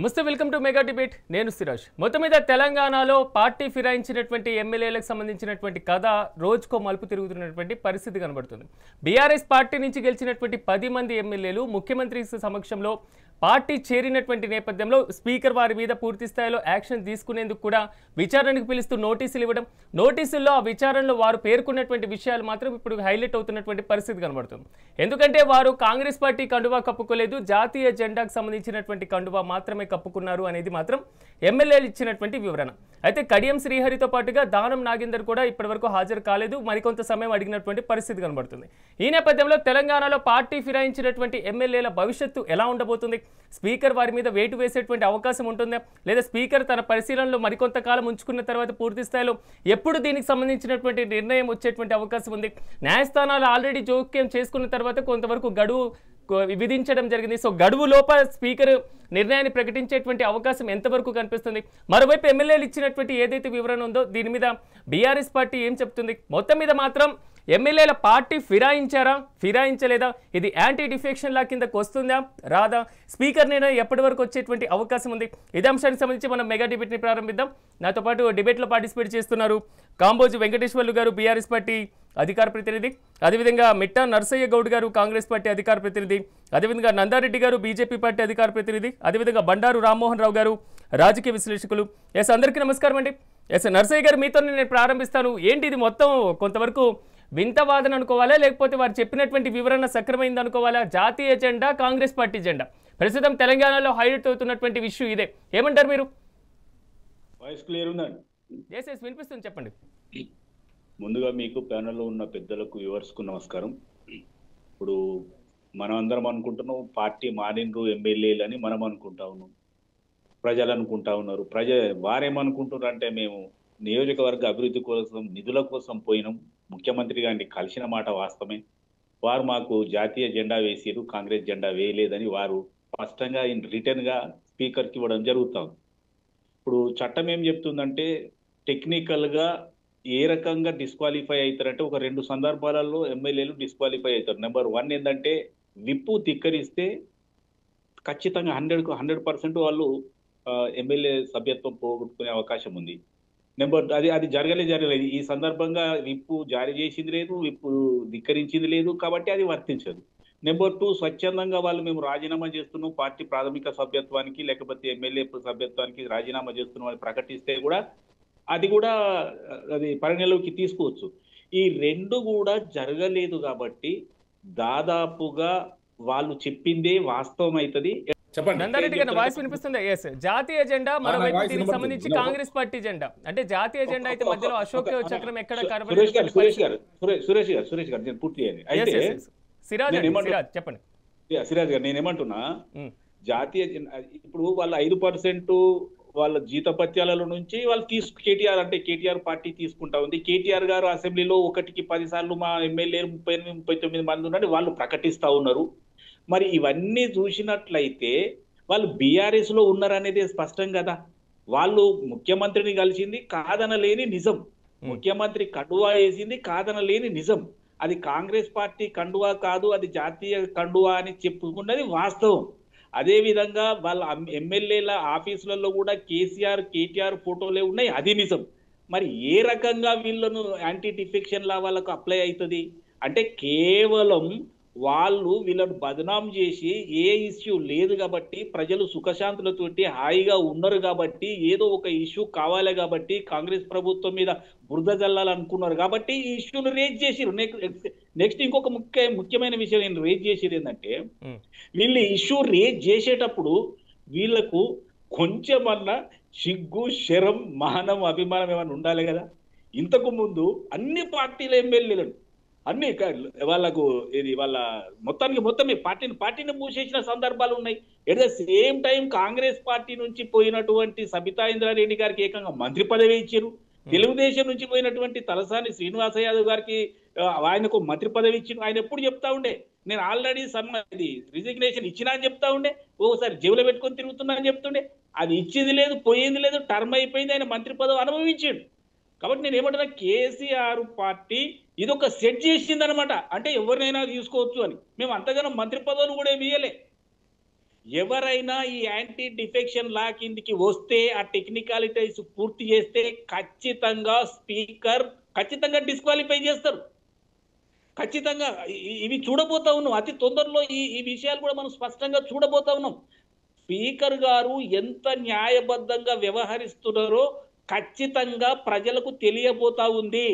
నమస్తే, welcome to mega debate. నేను సిరాజ్. మొత్తం మీద తెలంగాణలో పార్టీ ఫిరాయించినటువంటి ఎమ్మెల్యేలకు సంబంధించినటువంటి కథ రోజుకో మలుపు తిరుగుతున్నటువంటి పరిస్థితి కనబడుతుంది. బీఆర్ఎస్ పార్టీ నుంచి గెలిచినటువంటి 10 మంది ఎమ్మెల్యేలు ముఖ్యమంత్రి సమక్షంలో పార్టీ చేరినటువంటి నేపథ్యంలో స్పీకర్ వారి మీద పూర్తి స్థాయిలో యాక్షన్ తీసుకునేందుకు కూడా విచారణకు పిలుస్తూ నోటీసులు ఇవ్వడం, నోటీసుల్లో ఆ విచారణలో వారు పేర్కొన్నటువంటి విషయాలు మాత్రం ఇప్పుడు హైలైట్ అవుతున్నటువంటి పరిస్థితి కనబడుతుంది. ఎందుకంటే వారు కాంగ్రెస్ పార్టీ కండువా కప్పుకోలేదు, జాతీయ జెండాకు సంబంధించినటువంటి కండువా మాత్రమే కప్పుకున్నారు అనేది మాత్రం ఎమ్మెల్యేలు ఇచ్చినటువంటి వివరణ. అయితే కడియం శ్రీహరితో పాటుగా దానం నాగేందర్ కూడా ఇప్పటివరకు హాజరు కాలేదు, మరికొంత సమయం అడిగినటువంటి పరిస్థితి కనబడుతుంది. ఈ నేపథ్యంలో తెలంగాణలో పార్టీ ఫిరాయించినటువంటి ఎమ్మెల్యేల భవిష్యత్తు ఎలా ఉండబోతుంది? స్పీకర్ వారి మీద వేటు వేసేటువంటి అవకాశం ఉంటుందా, లేదా స్పీకర్ తన పరిశీలనలో మరికొంతకాలం ఉంచుకున్న తర్వాత పూర్తి స్థాయిలో ఎప్పుడు దీనికి సంబంధించినటువంటి నిర్ణయం వచ్చేటువంటి అవకాశం ఉంది? న్యాయస్థానాలు ఆల్రెడీ జోక్యం చేసుకున్న తర్వాత కొంతవరకు గడువు విధించడం జరిగింది. సో గడువు లోపల స్పీకర్ నిర్ణయాన్ని ప్రకటించేటువంటి అవకాశం ఎంతవరకు కనిపిస్తుంది? మరోవైపు ఎమ్మెల్యేలు ఇచ్చినటువంటి ఏదైతే వివరణ ఉందో దీని మీద బీఆర్ఎస్ పార్టీ ఏం చెప్తుంది? మొత్తం మీద మాత్రం ఎమ్మెల్యేల పార్టీ ఫిరాయించారా, ఫిరాయించలేదా, ఇది యాంటీ డిఫెక్షన్ లా కిందకు వస్తుందా రాదా, స్పీకర్ నిర్ణయం ఎప్పటి వరకు వచ్చేటువంటి అవకాశం ఉంది? ఇదే అంశానికి సంబంధించి మనం మెగా డిబేట్ని ప్రారంభిద్దాం. నాతో పాటు డిబేట్లో పార్టిసిపేట్ చేస్తున్నారు కాంబోజు వెంకటేశ్వర్లు గారు, బీఆర్ఎస్ పార్టీ అధికార ప్రతినిధి, అదేవిధంగా మిట్టా నర్సయ్య గౌడ్ గారు, కాంగ్రెస్ పార్టీ అధికార ప్రతినిధి, అదేవిధంగా నందారెడ్డి గారు, బీజేపీ పార్టీ అధికార ప్రతినిధి, అదేవిధంగా బండారు రామ్మోహన్ రావు గారు, రాజకీయ విశ్లేషకులు. ఎస్, అందరికీ నమస్కారం అండి. ఎస్, నర్సయ్య గారు, మీతో నేను ప్రారంభిస్తాను. ఏంటి ఇది మొత్తం కొంతవరకు వింత వాదన అనుకోవాలా, లేకపోతే వారు చెప్పినటువంటి వివరణ సక్రమైంది అనుకోవాలా? జాతీయ జెండా, కాంగ్రెస్ పార్టీ జెండా ప్రస్తుతం తెలంగాణలో హైలైట్ అవుతున్నటువంటి ఇష్యూ ఇదే. ఏమంటారు మీరు? వాయిస్ క్లియర్ ఉందండి? ఎస్ ఎస్ వినిపిస్తుంది, చెప్పండి. ముందుగా మీకు ప్యానెల్లో ఉన్న పెద్దలకు వ్యూవర్స్కు నమస్కారం. ఇప్పుడు మనం అందరం అనుకుంటున్నాం పార్టీ మారినరు ఎమ్మెల్యేలు అని మనం అనుకుంటా ఉన్నాం, ప్రజలు అనుకుంటా ఉన్నారు. వారేమనుకుంటున్నారు అంటే మేము నియోజకవర్గ అభివృద్ధి కోసం నిధుల కోసం పోయినాం, ముఖ్యమంత్రి గారిని కలిసిన మాట వాస్తవమే. వారు మాకు జాతీయ జెండా వేసిరు, కాంగ్రెస్ జెండా వేయలేదని వారు స్పష్టంగా రిటర్న్గా స్పీకర్కి ఇవ్వడం జరుగుతాం. ఇప్పుడు చట్టం ఏం చెప్తుందంటే టెక్నికల్గా ఏ రకంగా డిస్క్వాలిఫై అవుతారంటే ఒక 2 సందర్భాలలో ఎమ్మెల్యేలు డిస్క్వాలిఫై అవుతారు. నెంబర్ 1 ఏంటంటే విప్పు ధిక్కరిస్తే ఖచ్చితంగా 100% వాళ్ళు ఎమ్మెల్యే సభ్యత్వం పోగొట్టుకునే అవకాశం ఉంది. అది జరగలేదు. ఈ సందర్భంగా విప్పు జారీ చేసింది లేదు, విప్పు ధిక్కరించింది లేదు, కాబట్టి అది వర్తించదు. నెంబర్ 2, స్వచ్ఛందంగా వాళ్ళు మేము రాజీనామా చేస్తున్నాం, పార్టీ ప్రాథమిక సభ్యత్వానికి లేకపోతే ఎమ్మెల్యే సభ్యత్వానికి రాజీనామా చేస్తున్నాం అని ప్రకటిస్తే కూడా అది పరిగణలోకి తీసుకోవచ్చు. ఈ 2 కూడా జరగలేదు కాబట్టి దాదాపుగా వాళ్ళు చెప్పిందే వాస్తవం అవుతుంది. చెప్పండి. నందారెడ్డి గారి వాయిస్ వినిపిస్తుందా? ఎస్, జాతీయ జెండా, మరోవైపు దీనికి సంబంధించి కాంగ్రెస్ పార్టీ జెండా. అంటే జాతీయ జెండా అయితే మధ్యలో అశోక్ చక్రం ఎక్కడ సురేష్ గారు నేను పూర్తి చేయండి. అయితే సిరాజ్ చెప్పండి. సిరాజ్ గారు, నేనేమంటున్నా, జాతీయ ఇప్పుడు వాళ్ళ 5% వాళ్ళ జీతపత్యాలలో నుంచి వాళ్ళు కేటీఆర్ పార్టీ తీసుకుంటా ఉంది. కేటీఆర్ గారు అసెంబ్లీలో 1కి 10 సార్లు మా ఎమ్మెల్యేలు 38-39 మంది ఉన్నట్టు వాళ్ళు ప్రకటిస్తా ఉన్నారు. మరి ఇవన్నీ చూసినట్లయితే వాళ్ళు బీఆర్ఎస్ లో ఉన్నారనేది స్పష్టం కదా. వాళ్ళు ముఖ్యమంత్రిని కలిసింది కాదనలేని నిజం, ముఖ్యమంత్రి కండువా వేసింది కాదనలేని నిజం. అది కాంగ్రెస్ పార్టీ కండువా కాదు, అది జాతీయ కండువా అని చెప్పుకున్నది వాస్తవం. అదే విధంగా వాళ్ళ ఎమ్మెల్యేల ఆఫీసులలో కూడా కేటీఆర్ ఫోటోలే ఉన్నాయి, అది నిజం. మరి ఏ రకంగా వీళ్ళను యాంటీ డిఫెక్షన్ లా వాళ్ళకు అప్లై అవుతుంది అంటే కేవలం వాళ్ళు వీళ్ళను బదనాం చేసి ఏ ఇష్యూ లేదు కాబట్టి ప్రజలు సుఖశాంతులతోటి హాయిగా ఉన్నారు కాబట్టి ఏదో ఒక ఇష్యూ కావాలి కాబట్టి కాంగ్రెస్ ప్రభుత్వం మీద బురద జల్లాలనుకున్నారు కాబట్టి ఈ ఇష్యూను రేజ్ చేసిరు. నెక్స్ట్ ఇంకొక ముఖ్యమైన విషయం నేను రేజ్ చేసిరు ఏంటంటే వీళ్ళు ఇష్యూ రేజ్ చేసేటప్పుడు వీళ్లకు కొంచెమన్నా సిగ్గు, శరం, మానం, అభిమానం ఏమన్నా ఉండాలి కదా. ఇంతకు ముందు అన్ని పార్టీల ఎమ్మెల్యేలను అన్ని వాళ్ళకు వాళ్ళ మొత్తమే పార్టీని మూసేసిన సందర్భాలు ఉన్నాయి. At the same time Congress party నుంచి పోయినటువంటి సబితా ఇంద్రారెడ్డి గారికి ఏకంగా మంత్రి పదవి ఇచ్చారు. తెలుగుదేశం నుంచి పోయినటువంటి తలసాని శ్రీనివాస యాదవ్ గారికి ఆయనకు మంత్రి పదవి ఇచ్చిండు. ఆయన ఎప్పుడు చెప్తా ఉండే నేను ఆల్రెడీ రిజిగ్నేషన్ ఇచ్చినా అని చెప్తా ఉండే, ఓసారి జేబులో పెట్టుకొని తిరుగుతున్నా అని చెప్తుండే. అది ఇచ్చింది లేదు, పోయింది లేదు, టర్మ్ అయిపోయింది, ఆయన మంత్రి పదవి అనుభవించాడు. కాబట్టి నేను ఏమంటున్నా, కేసీఆర్ పార్టీ ఇదొక సెట్ చేసింది అనమాట. అంటే ఎవరినైనా తీసుకోవచ్చు అని. మేము అంతగానో మంత్రి పదవులు కూడా ఏమి ఇయ్యలే. ఎవరైనా ఈ యాంటీ డిఫెక్షన్ లా కిందికి వస్తే ఆ టెక్నికాలిటీస్ పూర్తి చేస్తే ఖచ్చితంగా స్పీకర్ ఖచ్చితంగా డిస్క్వాలిఫై చేస్తారు. ఖచ్చితంగా ఇవి చూడబోతా ఉన్నాం. అతి తొందరలో ఈ విషయాలు కూడా మనం స్పష్టంగా చూడబోతా ఉన్నాం. స్పీకర్ గారు ఎంత న్యాయబద్ధంగా వ్యవహరిస్తున్నారో ఖచ్చితంగా ప్రజలకు తెలియబోతా ఉంది.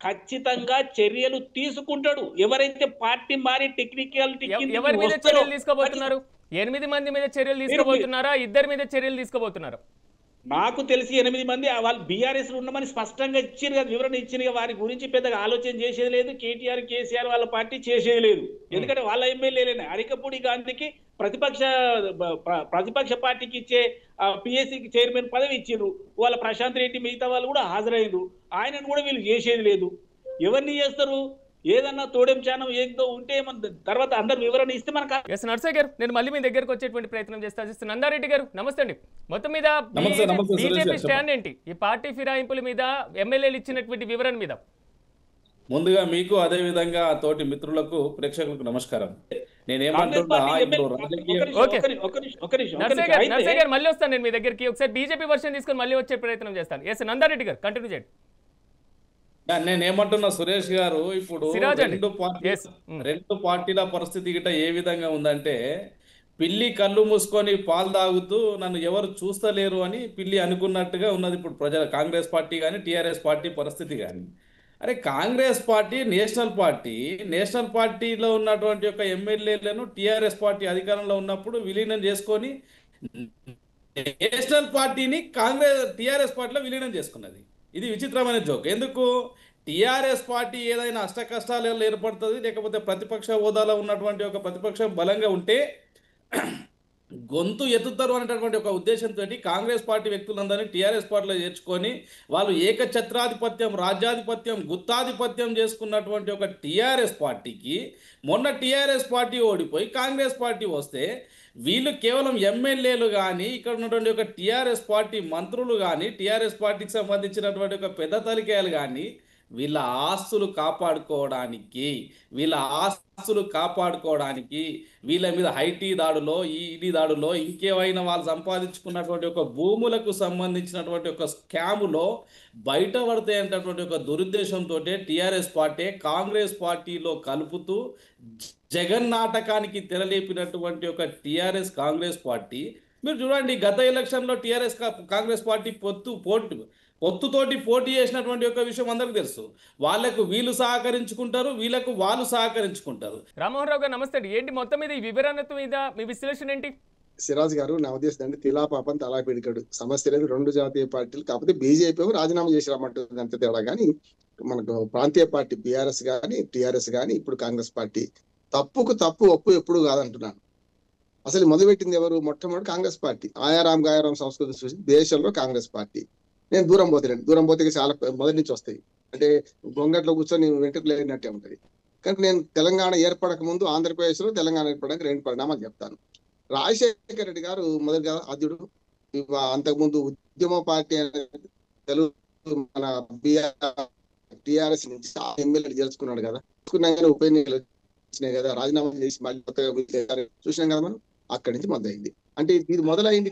ఖచ్చితంగా చర్యలు తీసుకుంటాడు. ఎవరైతే పార్టీ మారి టెక్నికాలిటీ ఎవరి మీద చర్యలు తీసుకోబోతున్నారు? 8 మంది మీద చర్యలు తీసుకోబోతున్నారా? 2 మీద చర్యలు తీసుకోబోతున్నారు? నాకు తెలిసి 8 మంది వాళ్ళు బీఆర్ఎస్ ఉండమని స్పష్టంగా ఇచ్చారు కదా, వివరణ ఇచ్చింది. వారి గురించి పెద్దగా ఆలోచన చేసేది లేదు. కేటీఆర్ కేసీఆర్ వాళ్ళ పార్టీ చేసేది లేదు. ఎందుకంటే వాళ్ళ ఎమ్మెల్యేలేనే. అరికపూడి గాంధీకి ప్రతిపక్ష పార్టీకి ఇచ్చే పిఎస్సికి చైర్మన్ పదవి ఇచ్చారు. వాళ్ళ ప్రశాంత్ రెడ్డి మిగతా వాళ్ళు కూడా హాజరయ్యారు. ఆయనను కూడా వీళ్ళు చేసేది లేదు. ఎవరిని చేస్తారు? ఏదన్నా తోడేం చానం ఏదో ఉంటే తర్వాత అందరు వివరణ ఇస్తే మనకు. ఎస్ నర్సయ్య గారు, నేను మళ్ళీ మీ దగ్గరకు వచ్చేటువంటి ప్రయత్నం చేస్తాను. నందారెడ్డి గారు నమస్తే అండి. మొత్తం మీద బీజేపీ స్టాండ్ ఏంటి ఈ పార్టీ ఫిరాయింపుల మీద, ఎమ్మెల్యేలు ఇచ్చినటువంటి వివరణ మీద? ముందుగా మీకు అదే విధంగా తోటి మిత్రులకు ప్రేక్షకులకు నమస్కారం. నర్సయ్య గారు మళ్ళీ వస్తాను నేను మీ దగ్గరికి. ఒకసారి బీజేపీ వర్షన్ తీసుకొని మళ్ళీ వచ్చే ప్రయత్నం చేస్తాను. ఎస్ నందారెడ్డి గారు కంటిన్యూ చేయండి. నేనేమంటున్నా సురేష్ గారు, ఇప్పుడు రెండు పార్టీల పరిస్థితి గిట్ట ఏ విధంగా ఉందంటే, పిల్లి కళ్ళు మూసుకొని పాలు తాగుతూ నన్ను ఎవరు చూస్తలేరు అని పిల్లి అనుకున్నట్టుగా ఉన్నది ఇప్పుడు ప్రజల కాంగ్రెస్ పార్టీ కానీ టీఆర్ఎస్ పార్టీ పరిస్థితి కానీ. అరే కాంగ్రెస్ పార్టీ నేషనల్ పార్టీలో ఉన్నటువంటి యొక్క ఎమ్మెల్యేలను టీఆర్ఎస్ పార్టీ అధికారంలో ఉన్నప్పుడు విలీనం చేసుకొని నేషనల్ పార్టీని టీఆర్ఎస్ పార్టీలో విలీనం చేసుకున్నది. ఇది విచిత్రమైన జోక్. ఎందుకు? టీఆర్ఎస్ పార్టీ ఏదైనా అష్ట కష్టాలు ఏర్పడుతుంది, లేకపోతే ప్రతిపక్ష హోదాలో ఉన్నటువంటి ఒక ప్రతిపక్షం బలంగా ఉంటే గొంతు ఎత్తుతారు అనేటటువంటి ఒక ఉద్దేశంతో కాంగ్రెస్ పార్టీ వ్యక్తులందరినీ టీఆర్ఎస్ పార్టీలో చేర్చుకొని వాళ్ళు ఏకఛత్రాధిపత్యం, రాజ్యాధిపత్యం, గుత్తాధిపత్యం చేసుకున్నటువంటి ఒక టీఆర్ఎస్ పార్టీకి మొన్న టీఆర్ఎస్ పార్టీ ఓడిపోయి కాంగ్రెస్ పార్టీ వస్తే వీళ్ళు కేవలం ఎమ్మెల్యేలు కానీ ఇక్కడ ఉన్నటువంటి ఒక టీఆర్ఎస్ పార్టీ మంత్రులు కానీ టీఆర్ఎస్ పార్టీకి సంబంధించినటువంటి ఒక పెద్ద తలికాయలు కానీ వీళ్ళ ఆస్తులు కాపాడుకోవడానికి వీళ్ళ మీద ఐటీ దాడులో ఈడీ దాడులో ఇంకేమైనా వాళ్ళు సంపాదించుకున్నటువంటి ఒక భూములకు సంబంధించినటువంటి ఒక స్కాములో బయటపడతాయనేటటువంటి ఒక దురుద్దేశంతో టీఆర్ఎస్ పార్టీ కాంగ్రెస్ పార్టీలో కలుపుతూ జగన్ నాటకానికి తెరలేపినటువంటి ఒక టీఆర్ఎస్ కాంగ్రెస్ పార్టీ. మీరు చూడండి, గత ఎలక్షన్లో టీఆర్ఎస్ కాంగ్రెస్ పార్టీ పొత్తుతోటి పోటీ చేసినటువంటి ఒక విషయం అందరికీ తెలుసు. వాళ్ళకు వీళ్ళు సహకరించుకుంటారు, వీళ్ళకు వాళ్ళు సహకరించుకుంటారు. రామ్మోహన్ రావు గారు నమస్తే అండి. ఏంటి మొత్తం మీద ఈ వివరణ మీద మీ విశ్లేషణ ఏంటి? సిరాజ్ గారు, నా ఉద్దేశం అంటే తిలా పాపం తలా పిడికడు సమస్య లేదు. రెండు జాతీయ పార్టీలు కాకపోతే బీజేపీ రాజీనామా చేసి రమ్మంటుంది అంత తేడా. కానీ మనకు ప్రాంతీయ పార్టీ బీఆర్ఎస్ కానీ టీఆర్ఎస్ కానీ ఇప్పుడు కాంగ్రెస్ పార్టీ తప్పుకు తప్పు ఒప్పు ఎప్పుడు కాదంటున్నాను. అసలు మొదలుపెట్టింది ఎవరు? మొట్టమొదటి కాంగ్రెస్ పార్టీ. ఆయారాం గాయారాం సంస్కృతి చూసి దేశంలో కాంగ్రెస్ పార్టీ. నేను దూరం పోతే చాలా మొదటి నుంచి వస్తాయి. అంటే గొంగట్లో కూర్చొని వెంట్రుకలు లేనట్టే ఉంటుంది. కనుక నేను తెలంగాణ ఏర్పడక ముందు ఆంధ్రప్రదేశ్ లో తెలంగాణ ఏర్పడడానికి 2 పరిణామాలు చెప్తాను. రాజశేఖర రెడ్డి గారు మొదటిగా ఆద్యుడు. అంతకుముందు ఉద్యమ పార్టీ తెలుగు మన టీఆర్ఎస్ నుంచి ఎమ్మెల్యేలు గెలుచుకున్నాడు కదా. ఉప ఎన్నికలు వచ్చినాయి కదా, రాజీనామా చేసి మళ్ళీ కొత్తగా చూసినాం కదా మనం. అక్కడి నుంచి మొదలైంది. అంటే ఇది మొదలైంది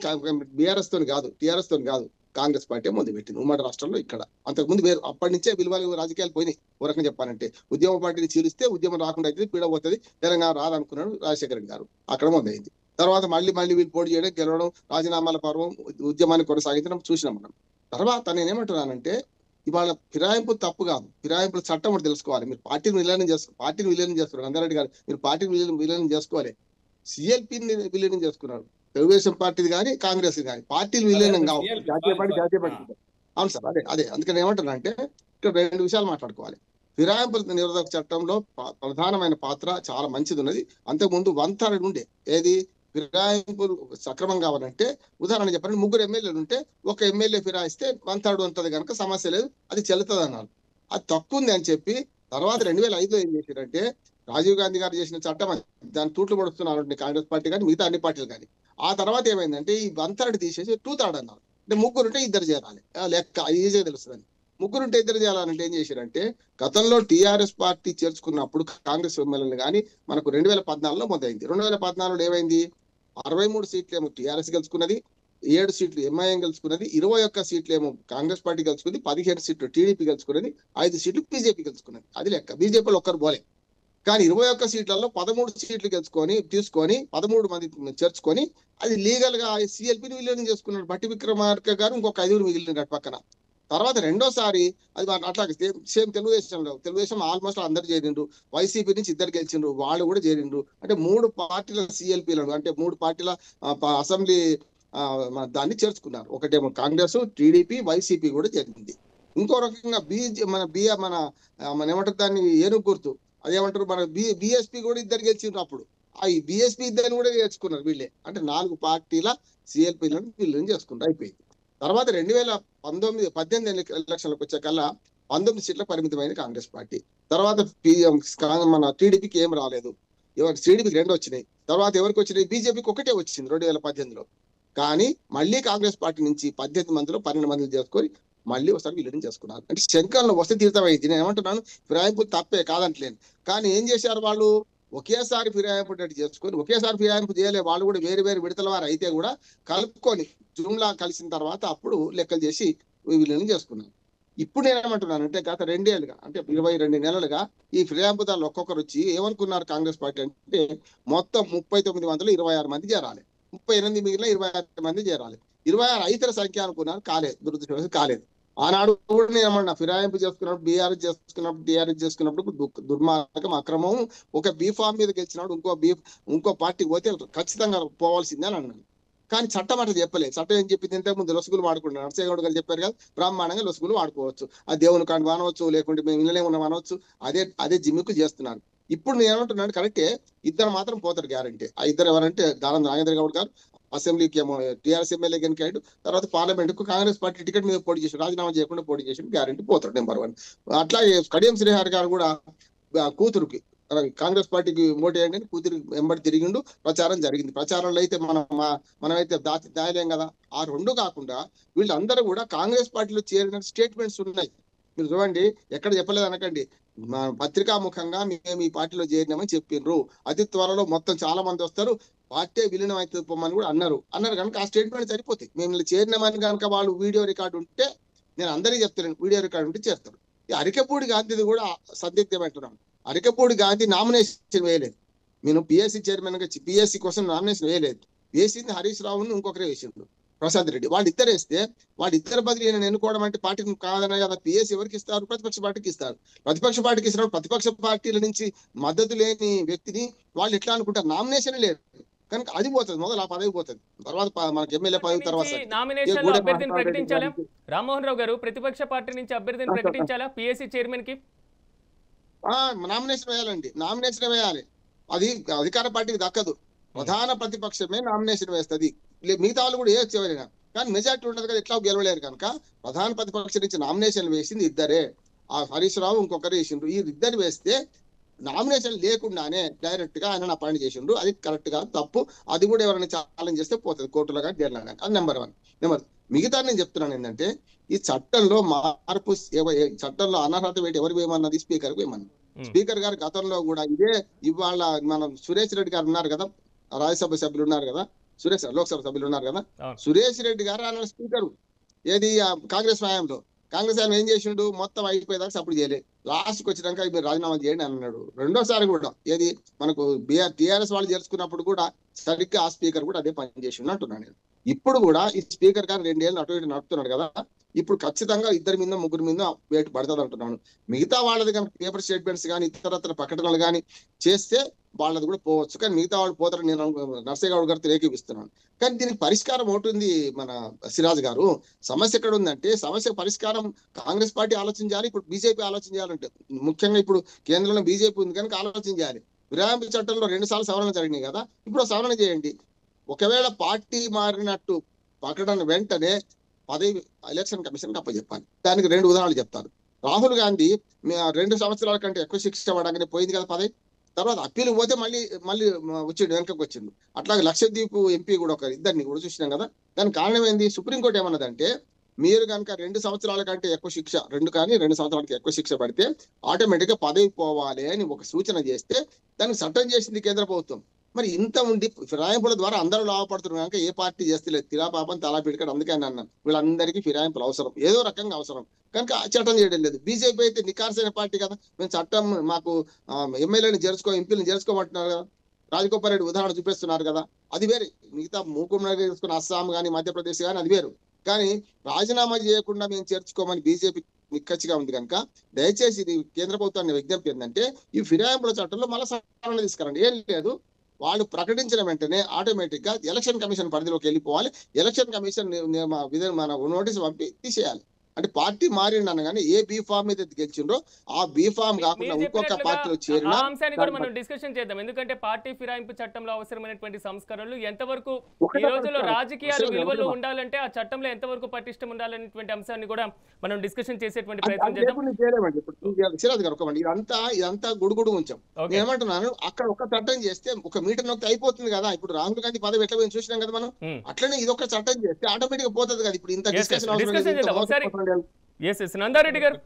బీఆర్ఎస్ తోని కాదు, టీఆర్ఎస్ తోని కాదు, కాంగ్రెస్ పార్టీ మొదలుపెట్టింది ఉమ్మడి రాష్ట్రంలో. ఇక్కడ అంతకుముందు వేరు. అప్పటి నుంచే విలువలు రాజకీయాలు పోయినాయి. ఓ రకంగా చెప్పాలంటే ఉద్యమ పార్టీని చీలిస్తే ఉద్యమం రాకుండా అయితే పీడ పోతుంది, తెలంగాణ రాదనుకున్నాడు రాజశేఖర రెడ్డి గారు. అక్కడ మొదలైంది. తర్వాత మళ్ళీ వీళ్ళు పోటీ చేయడం, గెలవడం, రాజీనామాల పర్వం, ఉద్యమాన్ని కొనసాగించడం చూసినాం మనం. తర్వాత నేనేమంటున్నానంటే ఇవాళ ఫిరాయింపులు తప్పు కాదు, ఫిరాయింపుల చట్టం ఒకటి తెలుసుకోవాలి. మీరు పార్టీని విలీనం చేస్తున్నారు నందారెడ్డి గారు, మీరు పార్టీని విలీనం చేసుకోవాలి. సిఎల్పిని విలీనం చేసుకున్నారు, తెలుగుదేశం పార్టీది కానీ కాంగ్రెస్ కానీ. పార్టీలు విలీనం కావు, జాతీయ పార్టీ. అవును సార్, అదే అందుకని ఏమంటున్నా అంటే ఇక్కడ 2 విషయాలు మాట్లాడుకోవాలి. ఫిరాయింపుల నిరోధక చట్టంలో ప్రధానమైన పాత్ర చాలా మంచిది ఉన్నది. అంతకుముందు 1/3 ఉండే. ఏది? ఫిరాయింపులు సక్రమం కావాలంటే ఉదాహరణ చెప్పండి, 3 ఎమ్మెల్యేలు ఉంటే ఒక ఎమ్మెల్యే ఫిరాయిస్తే 1/3 ఉంటది కనుక సమస్య లేదు, అది చెల్లుతుంది అన్నారు. అది తక్కువ ఉంది అని చెప్పి తర్వాత 2005లో ఏం చేశారంటే రాజీవ్ గాంధీ గారు చేసిన చట్టం దాన్ని తూట్లు పడుతున్నారు కాంగ్రెస్ పార్టీ కానీ మిగతా అన్ని పార్టీలు కానీ. ఆ తర్వాత ఏమైందంటే ఈ 1/3 తీసేసి 2/3 అన్నారు. అంటే 3 ఉంటే 2 చేరాలి, లెక్క ఈజీగా తెలుస్తుందని. 3 ఉంటే 2 చేయాలంటే ఏం చేశారంటే గతంలో టీఆర్ఎస్ పార్టీ చేర్చుకున్నప్పుడు కాంగ్రెస్ ఎమ్మెల్యేలు కానీ మనకు 2014లో మొదలైంది. 2014లో ఏమైంది? 63 సీట్లేమో టీఆర్ఎస్ గెలుచుకున్నది, 7 సీట్లు ఎంఐఎం గెలుచుకున్నది, 21 సీట్లేమో కాంగ్రెస్ పార్టీ గెలుచుకుంది, 15 సీట్లు టీడీపీ గెలుచుకున్నది, 5 సీట్లు బీజేపీ గెలుచుకున్నది. అది లెక్క. బీజేపీలో ఒక్కరు పోలే. కానీ 21 సీట్లలో 13 సీట్లు తీసుకొని 13 మంది చేర్చుకొని అది లీగల్ గా సిఎల్పీని విలీనం చేసుకున్నాడు బట్టి విక్రమార్క గారు. ఇంకొక 5 మిగిలిన పక్కన. తర్వాత రెండోసారి అది అట్లాగే సేమ్ తెలుగుదేశం ఆల్మోస్ట్ అందరు చేరిండ్రు. వైసీపీ నుంచి 2 గెలిచిండ్రు, వాళ్ళు కూడా చేరిండ్రు. అంటే 3 పార్టీల సిఎల్పీలను, అంటే 3 పార్టీల అసెంబ్లీ దాన్ని చేర్చుకున్నారు. ఒకటేమో కాంగ్రెస్, టీడీపీ, వైసీపీ కూడా చేరింది. ఇంకో రకంగా మన ఏమంటారు దాన్ని ఏనుగు గుర్తు, అదేమంటారు మన బిఎస్పీ కూడా 2 గెలిచిండ్రు. అప్పుడు ఈ బిఎస్పీ 2 కూడా చేర్చుకున్నారు వీళ్ళే. అంటే 4 పార్టీల సిఎల్పీలను వీళ్ళని చేసుకున్నారు. అయిపోయింది. తర్వాత 2018 ఎలక్షన్లకు వచ్చేకల్లా 19 సీట్లకు పరిమితమైంది కాంగ్రెస్ పార్టీ. తర్వాత మన టీడీపీకి ఏం రాలేదు. టీడీపీకి 2 వచ్చినాయి. తర్వాత ఎవరికి వచ్చినాయి? బీజేపీకి 1 వచ్చింది 2018లో. కానీ మళ్ళీ కాంగ్రెస్ పార్టీ నుంచి 18 మందిలో 12 మందిని చేసుకొని మళ్ళీ ఒకసారి విలీనం చేసుకున్నారు. అంటే శంకర్లో వస్తే తీర్థమైంది. నేను ఏమంటున్నాను, ఫిరాయింపులు తప్పే కాదంటలేను. కానీ ఏం చేశారు వాళ్ళు? ఒకేసారి ఫిరాయింపు చేసుకొని, ఒకేసారి ఫిరాయింపు చేయలే. వాళ్ళు కూడా వేరు వేరు విడతల వారు అయితే కూడా కలుపుకొని జుమ్లా కలిసిన తర్వాత అప్పుడు లెక్కలు చేసి విలీనం చేసుకున్నారు. ఇప్పుడు నేనేమంటున్నానంటే గత 2 ఏళ్ళుగా, అంటే 22 నెలలుగా ఈ ఫిరాయింపుదారులు ఒక్కొక్కరు వచ్చి ఏమనుకున్నారు కాంగ్రెస్ పార్టీ అంటే మొత్తం 3926 మంది చేరాలి, 38 మిగిలిన 26 మంది చేరాలి, 26 ఇతర సంఖ్య అనుకున్నారు. కాలేదు, దురదృష్టవశాత్తు కాలేదు. ఆనాడు కూడా నేనేమన్నా ఫిరాయింపు చేసుకున్నప్పుడు, బీఆర్ఎస్ చేసుకున్నప్పుడు, టీఆర్ఎస్ చేసుకున్నప్పుడు దుర్మార్గం, అక్రమం. ఒక బీఫామ్ మీద గెలిచినప్పుడు ఇంకో పార్టీకి పోతే ఖచ్చితంగా పోవాల్సిందే అని అన్నాను. కానీ చట్టం అట్లా చెప్పలేదు. చట్టం ఏం చెప్పింది? ఇంతకుముందు లొసుగులు వాడుకుంటున్నారు. నరసింహగౌడ్ గారు చెప్పారు కదా, బ్రహ్మాండంగా లొసుగులు వాడుకోవచ్చు. ఆ దేవుని కాండి అనవచ్చు, లేకుంటే మేము ఇళ్ళనే ఉన్న అనవచ్చు. అదే జిమ్మికు చేస్తున్నారు. ఇప్పుడు నేను ఏమంటున్నాను, కరెక్టే, 2 మాత్రం పోతారు గ్యారంటీ. ఆ 2 ఎవరంటే దానం నాగేంద్ర గౌడ్ గారు అసెంబ్లీకి ఏమో టీఆర్ఎస్ ఎమ్మెల్యే కనుకాడు. తర్వాత పార్లమెంట్ కు కాంగ్రెస్ పార్టీ టికెట్ మీద పోటీ చేసి రాజీనామా చేయకుండా పోటీ చేసి గ్యారంటీ పోతాడు నెంబర్ 1. అట్లాగే కడియం శ్రీహరి గారు కూడా కూతురుకి కాంగ్రెస్ పార్టీకి ఓటు వేయండి అని కూతురు వెంబడి తిరిగిండు. ప్రచారం జరిగింది. ప్రచారంలో అయితే మనమైతే దాయలేం కదా. ఆ 2 కాకుండా వీళ్ళందరూ కూడా కాంగ్రెస్ పార్టీలో చేరిన స్టేట్మెంట్స్ ఉన్నాయి. మీరు చూడండి, ఎక్కడ చెప్పలేదు అనకండి. పత్రికాముఖంగా మేము ఈ పార్టీలో చేరినామని చెప్పిండ్రు. అతి త్వరలో మొత్తం చాలా మంది వస్తారు, పార్టీ విలీనం అయితే పొమ్మని కూడా అన్నారు కనుక ఆ స్టేట్మెంట్ సరిపోతాయి. మేము చేరినామని కనుక వాళ్ళు వీడియో రికార్డు ఉంటే, నేను అందరికీ చెప్తాను, వీడియో రికార్డు ఉంటే చేస్తారు. ఈ అరికపూడి గాంధీది కూడా సందిగ్ధమంటున్నాను. అరికపూడి గాంధీ నామినేషన్ వేయలేదు. నేను పిఎస్సి చైర్మన్ గా పిఎస్సి కోసం నామినేషన్ వేయలేదు. వేసింది హరీష్ రావును, ఇంకొకరే వేసిండు ప్రశాంత్ రెడ్డి. వాళ్ళిద్దరు వేస్తే వాళ్ళిద్దరు బదిలీ నేను ఎన్నుకోవడం అంటే పార్టీకి కాదనే కదా. పిఎస్సి ఎవరికి ఇస్తారు? ప్రతిపక్ష పార్టీకి ఇస్తారు. ప్రతిపక్ష పార్టీకి ఇస్తున్నారు. ప్రతిపక్ష పార్టీల నుంచి మద్దతు లేని వ్యక్తిని వాళ్ళు ఎట్లా అనుకుంటారు? నామినేషన్ లేదు కనుక అది పోతుంది, మొదలు ఆ పదవి పోతుంది. తర్వాత మనకి ఎమ్మెల్యే పదవి తర్వాత అభ్యర్థిని ప్రకటించాలా? రామ్మోహన్ రావు గారు, ప్రతిపక్ష పార్టీ నుంచి అభ్యర్థిని ప్రకటించాలా పిఎస్సి చైర్మన్ కి? నామినేషన్ వేయాలండి, నామినేషన్ వేయాలి. అది అధికార పార్టీకి దక్కదు. ప్రధాన ప్రతిపక్షమే నామినేషన్ వేస్తుంది. మిగతా వాళ్ళు కూడా వేయచ్చు ఎవరైనా, కానీ మెజార్టీ ఉండదు కదా, ఎట్లా గెలవలేరు కనుక ప్రధాన ప్రతిపక్షం నుంచి నామినేషన్ వేసింది 2. ఆ హరీష్ రావు ఇంకొకరు వేసిండ్రు. ఈ 2 వేస్తే నామినేషన్ లేకుండానే డైరెక్ట్ గా ఆయన అపాయింట్ చేసిండ్రు. అది కరెక్ట్ గా తప్పు. అది కూడా ఎవరైనా ఛాలెంజ్ చేస్తే పోతుంది కోర్టులో కానీ దేనిలో కానీ. అది నెంబర్ 1. మిగతా నేను చెప్తున్నాను ఏంటంటే, ఈ చట్టంలో మార్పు, చట్టంలో అనర్హత వేటి ఎవరు వేయమన్నది స్పీకర్ వేయమన్నది. స్పీకర్ గారు గతంలో కూడా ఇదే, ఇవాళ మనం సురేష్ రెడ్డి గారు ఉన్నారు కదా, రాజ్యసభ సభ్యులు ఉన్నారు కదా, లోక్సభ సభ్యులు ఉన్నారు కదా, సురేష్ రెడ్డి గారు అన్న స్పీకర్ ఏది కాంగ్రెస్ హయాంలో. కాంగ్రెస్ ఆయన ఏం చేసిండు? మొత్తం అయిపోయేదాకా సపోర్ట్ చేయలేదు. లాస్ట్కి వచ్చినాక మీరు రాజీనామా చేయండి అన్నాడు. రెండోసారి కూడా ఏది మనకు టీఆర్ఎస్ వాళ్ళు చేర్చుకున్నప్పుడు కూడా సరిగ్గా ఆ స్పీకర్ కూడా అదే పని చేసిండు అంటున్నాను నేను. ఇప్పుడు కూడా ఈ స్పీకర్ గారు 2 ఏళ్ళు అటు ఇటు నడుపుతున్నాడు కదా, ఇప్పుడు ఖచ్చితంగా 2 మీద 3 మీద వేటు పడుతుంది అంటున్నాను. మిగతా వాళ్ళది కానీ పేపర్ స్టేట్మెంట్స్ కానీ ఇతరత్ర ప్రకటనలు కానీ చేస్తే వాళ్ళది కూడా పోవచ్చు. కానీ మిగతా వాళ్ళు పోతారని నేను నరసింహగౌడ్ గారితో ఏకీపిస్తున్నాను. కానీ దీనికి పరిష్కారం ఉంటుంది మన సిరాజ్ గారు. సమస్య ఎక్కడ ఉందంటే, సమస్య పరిష్కారం కాంగ్రెస్ పార్టీ ఆలోచించాలి, ఇప్పుడు బీజేపీ ఆలోచించాలంటే. ముఖ్యంగా ఇప్పుడు కేంద్రంలో బీజేపీ ఉంది కనుక ఆలోచించాలి. ఫిరాయింపు చట్టంలో 2 సార్లు సవరణ జరిగినాయి కదా, ఇప్పుడు సవరణ చేయండి. ఒకవేళ పార్టీ మారినట్టు ప్రకటన వెంటనే పదవి ఎలక్షన్ కమిషన్ అప్పచెప్పాలి. దానికి 2 ఉదాహరణలు చెప్తారు. రాహుల్ గాంధీ 2 సంవత్సరాల కంటే ఎక్కువ శిక్ష పడగానే పోయింది కదా పదవి. తర్వాత అప్పీలు పోతే మళ్ళీ వచ్చిండు, వెనకకు వచ్చిండు. అట్లాగే లక్షద్వీప్ ఎంపీ కూడా 2 కూడా చూసినాం కదా. దానికి కారణం ఏంది? సుప్రీంకోర్టు ఏమన్నదంటే, మీరు కనుక 2 సంవత్సరాల కంటే ఎక్కువ శిక్ష, 2 కానీ 2 సంవత్సరాలకి ఎక్కువ శిక్ష పడితే ఆటోమేటిక్ గా పదవి పోవాలి అని ఒక సూచన చేస్తే దానికి చట్టం చేసింది కేంద్ర ప్రభుత్వం. మరి ఇంత ఉండి ఫిరాయింపుల ద్వారా అందరూ లాభపడుతున్నారు కనుక ఏ పార్టీ చేస్తలేదు, తిలా పాపం తలా పిడకడు. అందుకే అని అన్నాను, వీళ్ళందరికీ ఫిరాయింపులు అవసరం, ఏదో రకంగా అవసరం కనుక చట్టం చేయడం లేదు. బీజేపీ అయితే నికార్సైన పార్టీ కదా, మేము చట్టం మాకు ఎమ్మెల్యేని ఎంపీలను చేర్చుకోమంటున్నారు కదా, రాజగోపాల్ రెడ్డి ఉదాహరణ చూపిస్తున్నారు కదా, అది వేరే. మిగతా మూకుమ్మడి చేసుకున్న అస్సాం కానీ మధ్యప్రదేశ్ కానీ అది వేరు. కానీ రాజీనామా చేయకుండా మేము చేర్చుకోమని బీజేపీ నిక్కచ్చిగా ఉంది కనుక దయచేసి ఇది కేంద్ర ప్రభుత్వాన్ని విజ్ఞప్తి ఏంటంటే ఈ ఫిరాయింపుల చట్టంలో మళ్ళీ సవరణ తీసుకురండి. ఏం లేదు, వాళ్ళు ప్రకటించిన వెంటనే ఆటోమేటిక్ గా ఎలక్షన్ కమిషన్ పరిధిలోకి వెళ్ళిపోవాలి. ఎలక్షన్ కమిషన్ మన నోటీస్ పంపి తీసేయాలి. అంటే పార్టీ మారిండు అనగానే ఏ బీ ఫామ్ మీద గెలిచిండ్రో ఆ బీ ఫామ్ కాకుండా ఇంకొక పార్టీలో చేరిన అంశాన్ని కూడా మనం డిస్కషన్ చేద్దాం. ఎందుకంటే పార్టీ ఫిరాయింపు చట్టంలో అవసరమైనటువంటి సంస్కరణలు ఎంతవరకు ఈ రోజుల్లో రాజకీయాలు విలువలు ఉండాలంటే ఆ చట్టంలో ఎంతవరకు పటిష్టం ఉండాలనేటువంటి అంశాన్ని కూడా మనం డిస్కషన్ చేసేటువంటి ప్రయత్నం చేద్దాం. ఇదంతా గుడుగుడు ఉంచాం. నేను ఏమంటున్నాను, అక్కడ ఒక చట్టం చేస్తే ఒక మీటర్ నొక్కి అయిపోతుంది కదా. ఇప్పుడు రాహుల్ గాంధీ పదవి ఎట్లా పోయి చూసినాం కదా మనం, అట్లనే ఇది ఒక చట్టం చేస్తే ఆటోమేటిక్ గా పోతుంది కదా. ఇప్పుడు ఇంత డిస్కషన్ నందారెడ్డి గారు,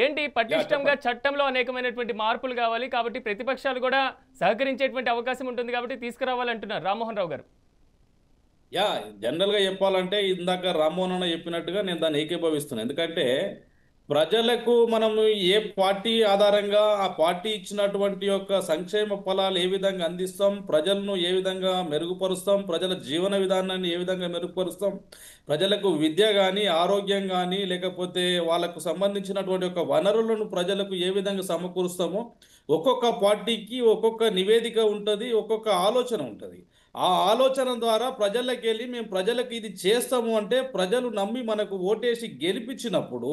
ఏంటి పటిష్టంగా చట్టంలో అనేకమైనటువంటి మార్పులు కావాలి కాబట్టి ప్రతిపక్షాలు కూడా సహకరించేటువంటి అవకాశం ఉంటుంది కాబట్టి తీసుకురావాలంటున్నారు రామ్మోహన్ రావు గారు. జనరల్ గా చెప్పాలంటే ఇందాక రామ్మోహన్ అన్న చెప్పినట్టుగా నేను దాన్ని ఏకీభవిస్తున్నాను. ఎందుకంటే ప్రజలకు మనం ఏ పార్టీ ఆధారంగా ఆ పార్టీ ఇచ్చినటువంటి యొక్క సంక్షేమ ఫలాలు ఏ విధంగా అందిస్తాం, ప్రజలను ఏ విధంగా మెరుగుపరుస్తాం, ప్రజల జీవన విధానాన్ని ఏ విధంగా మెరుగుపరుస్తాం, ప్రజలకు విద్య కానీ ఆరోగ్యం కానీ లేకపోతే వాళ్ళకు సంబంధించినటువంటి యొక్క వనరులను ప్రజలకు ఏ విధంగా సమకూరుస్తామో ఒక్కొక్క పార్టీకి ఒక్కొక్క నివేదిక ఉంటుంది, ఒక్కొక్క ఆలోచన ఉంటుంది. ఆ ఆలోచన ద్వారా ప్రజలకు వెళ్ళి మేము ప్రజలకు ఇది చేస్తాము అంటే ప్రజలు నమ్మి మనకు ఓటేసి గెలిపించినప్పుడు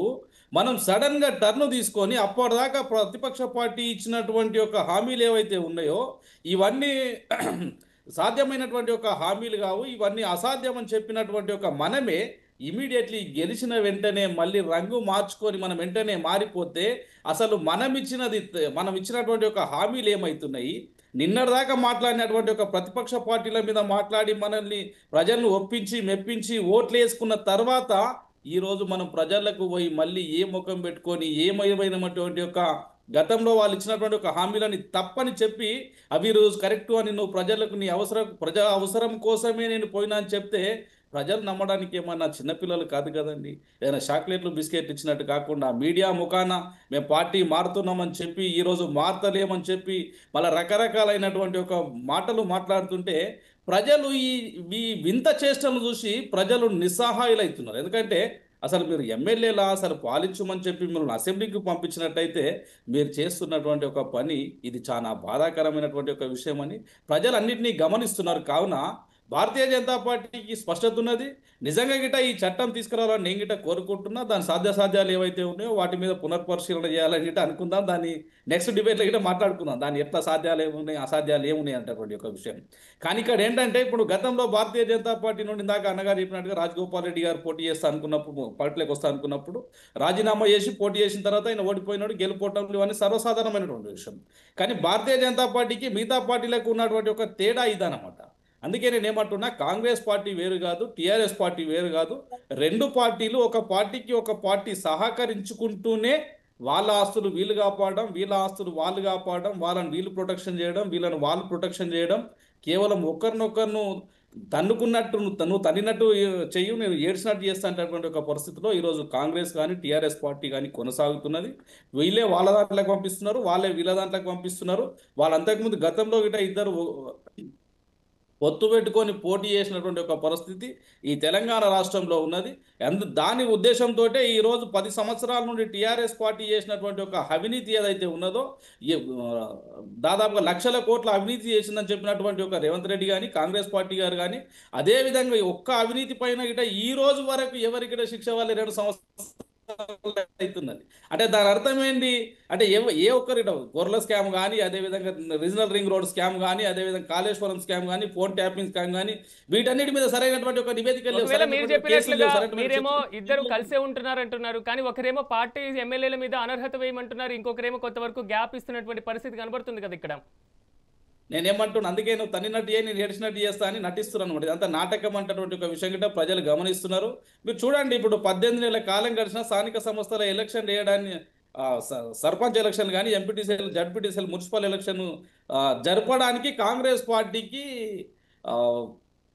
మనం సడన్గా టర్న్ తీసుకొని అప్పటిదాకా ప్రతిపక్ష పార్టీ ఇచ్చినటువంటి యొక్క హామీలు ఏవైతే ఉన్నాయో ఇవన్నీ సాధ్యమైనటువంటి ఒక హామీలు కావు, ఇవన్నీ అసాధ్యం అని చెప్పినటువంటి ఒక మనమే ఇమీడియట్లీ గెలిచిన వెంటనే మళ్ళీ రంగు మార్చుకొని మనం వెంటనే మారిపోతే అసలు మనం ఇచ్చినటువంటి ఒక హామీలు ఏమవుతున్నాయి, నిన్నటిదాకా మాట్లాడినటువంటి ఒక ప్రతిపక్ష పార్టీల మీద మాట్లాడి మనల్ని ప్రజలను ఒప్పించి మెప్పించి ఓట్లు వేసుకున్న తర్వాత ఈరోజు మనం ప్రజలకు పోయి మళ్ళీ ఏ ముఖం పెట్టుకొని ఏమైనటువంటి ఒక గతంలో వాళ్ళు ఇచ్చినటువంటి ఒక హామీలని తప్పని చెప్పి అవి రోజు కరెక్టు అని నువ్వు ప్రజలకు ప్రజా అవసరం కోసమే నేను పోయినా అని చెప్తే ప్రజలు నమ్మడానికి ఏమన్నా చిన్నపిల్లలు కాదు కదండి. ఏదైనా చాక్లెట్లు బిస్కెట్లు ఇచ్చినట్టు కాకుండా మీడియా ముఖాన మేము పార్టీ మారుతున్నామని చెప్పి ఈరోజు మారతలేమని చెప్పి మళ్ళీ రకరకాలైనటువంటి ఒక మాటలు మాట్లాడుతుంటే ప్రజలు ఈ వింత చేష్టలను చూసి ప్రజలు నిస్సహాయులవుతున్నారు. ఎందుకంటే అసలు మీరు ఎమ్మెల్యేలా అసలు పాలించమని చెప్పి మిమ్మల్ని అసెంబ్లీకి పంపించినట్టయితే మీరు చేస్తున్నటువంటి ఒక పని ఇది చాలా బాధాకరమైనటువంటి ఒక విషయం అని ప్రజలన్నింటినీ గమనిస్తున్నారు. కావున భారతీయ జనతా పార్టీకి స్పష్టత ఉన్నది. నిజంగా గిట ఈ చట్టం తీసుకురావాలని నేను గిట కోరుకుంటున్నా. దాని సాధ్యాసాధ్యాలు ఏవైతే ఉన్నాయో వాటి మీద పునర్పరిశీలన చేయాలని గిట అనుకుందాం. దాన్ని నెక్స్ట్ డిబేట్లో గిట మాట్లాడుకుందాం, దాన్ని ఎట్లా సాధ్యాలు ఏమున్నాయి అసాధ్యాలు ఏమున్నాయి అంటటువంటి ఒక విషయం. కానీ ఇక్కడ ఏంటంటే ఇప్పుడు గతంలో భారతీయ జనతా పార్టీ నుండి ఇందాక అన్నగారు చెప్పినట్టుగా రాజగోపాల్ రెడ్డి గారు పోటీ చేస్తా అనుకున్నప్పుడు పార్టీలోకి వస్తా అనుకున్నప్పుడు రాజీనామా చేసి పోటీ చేసిన తర్వాత ఆయన ఓడిపోయినాడు, గెలుపోవటం ఇవన్నీ సర్వసాధారణమైనటువంటి విషయం. కానీ భారతీయ జనతా పార్టీకి మిగతా పార్టీలకు ఉన్నటువంటి ఒక తేడా ఇదన్నమాట. అందుకే నేను ఏమంటున్నా, కాంగ్రెస్ పార్టీ వేరు కాదు, టీఆర్ఎస్ పార్టీ వేరు కాదు. రెండు పార్టీలు ఒక పార్టీ సహకరించుకుంటూనే వాళ్ళ ఆస్తులు వీళ్ళు కాపాడడం, వీళ్ళ ఆస్తులు వాళ్ళు కాపాడడం, వాళ్ళని వీళ్ళు ప్రొటెక్షన్ చేయడం, వీళ్ళని వాళ్ళు ప్రొటెక్షన్ చేయడం, కేవలం ఒకరినొకరును తన్నుకున్నట్టు నువ్వు తన్నినట్టు చెయ్యి నేను ఏడ్చినట్టు చేస్తానటువంటి ఒక పరిస్థితిలో ఈరోజు కాంగ్రెస్ కానీ టీఆర్ఎస్ పార్టీ కానీ కొనసాగుతున్నది. వీళ్ళే వాళ్ళ దాంట్లోకి పంపిస్తున్నారు, వాళ్ళే వీళ్ళ దాంట్లోకి పంపిస్తున్నారు. వాళ్ళంతకుముందు గతంలో గిట ఇద్దరు పొత్తు పెట్టుకొని పోటీ చేసినటువంటి ఒక పరిస్థితి ఈ తెలంగాణ రాష్ట్రంలో ఉన్నది. దాని ఉద్దేశంతో ఈరోజు 10 సంవత్సరాల నుండి టీఆర్ఎస్ పార్టీ చేసినటువంటి ఒక అవినీతి ఏదైతే ఉన్నదో దాదాపుగా లక్షల కోట్ల అవినీతి చేసిందని చెప్పినటువంటి ఒక రేవంత్ రెడ్డి కానీ కాంగ్రెస్ పార్టీ గారు కానీ అదేవిధంగా ఒక్క అవినీతి పైన గిట ఈ రోజు వరకు ఎవరికిట శిక్ష వాళ్ళే 2 సంవత్సరాలు అవుతున్నది. అంటే దాని అర్థం ఏంటి అంటే ఏ ఒక్కరి గొర్రెల స్కామ్ కానీ, అదేవిధంగా రీజనల్ రింగ్ రోడ్ స్కామ్ కానీ, అదేవిధంగా కాళేశ్వరం స్కామ్ కానీ, ఫోన్ ట్యాపింగ్ స్కామ్ కానీ వీటన్నిటి మీద సరైనటువంటి ఒక నివేదిక మీరేమో ఇద్దరు కలిసే ఉంటున్నారు అంటున్నారు, కానీ ఒకరేమో పార్టీ ఎమ్మెల్యేల మీద అనర్హత వేయమంటున్నారు, ఇంకొకరేమో కొంతవరకు గ్యాప్ ఇస్తున్నటువంటి పరిస్థితి కనబడుతుంది కదా ఇక్కడ. నేనేమంటున్నా, అందుకే నువ్వు తన్నినట్టు నేను ఏడ్చినట్టు చేస్తా అని నటిస్తున్నాను అనమాట. ఇదంతా నాటకం అంటటువంటి ఒక విషయం గిట్ట ప్రజలు గమనిస్తున్నారు. మీరు చూడండి, ఇప్పుడు 18 నెలల కాలం గడిచిన స్థానిక సంస్థల ఎలక్షన్ వేయడాన్ని సర్పంచ్ ఎలక్షన్ కానీ ఎంపీటీసీఎల్ జడ్పీటీసీఎల్ మున్సిపల్ ఎలక్షన్ జరపడానికి కాంగ్రెస్ పార్టీకి ఆ,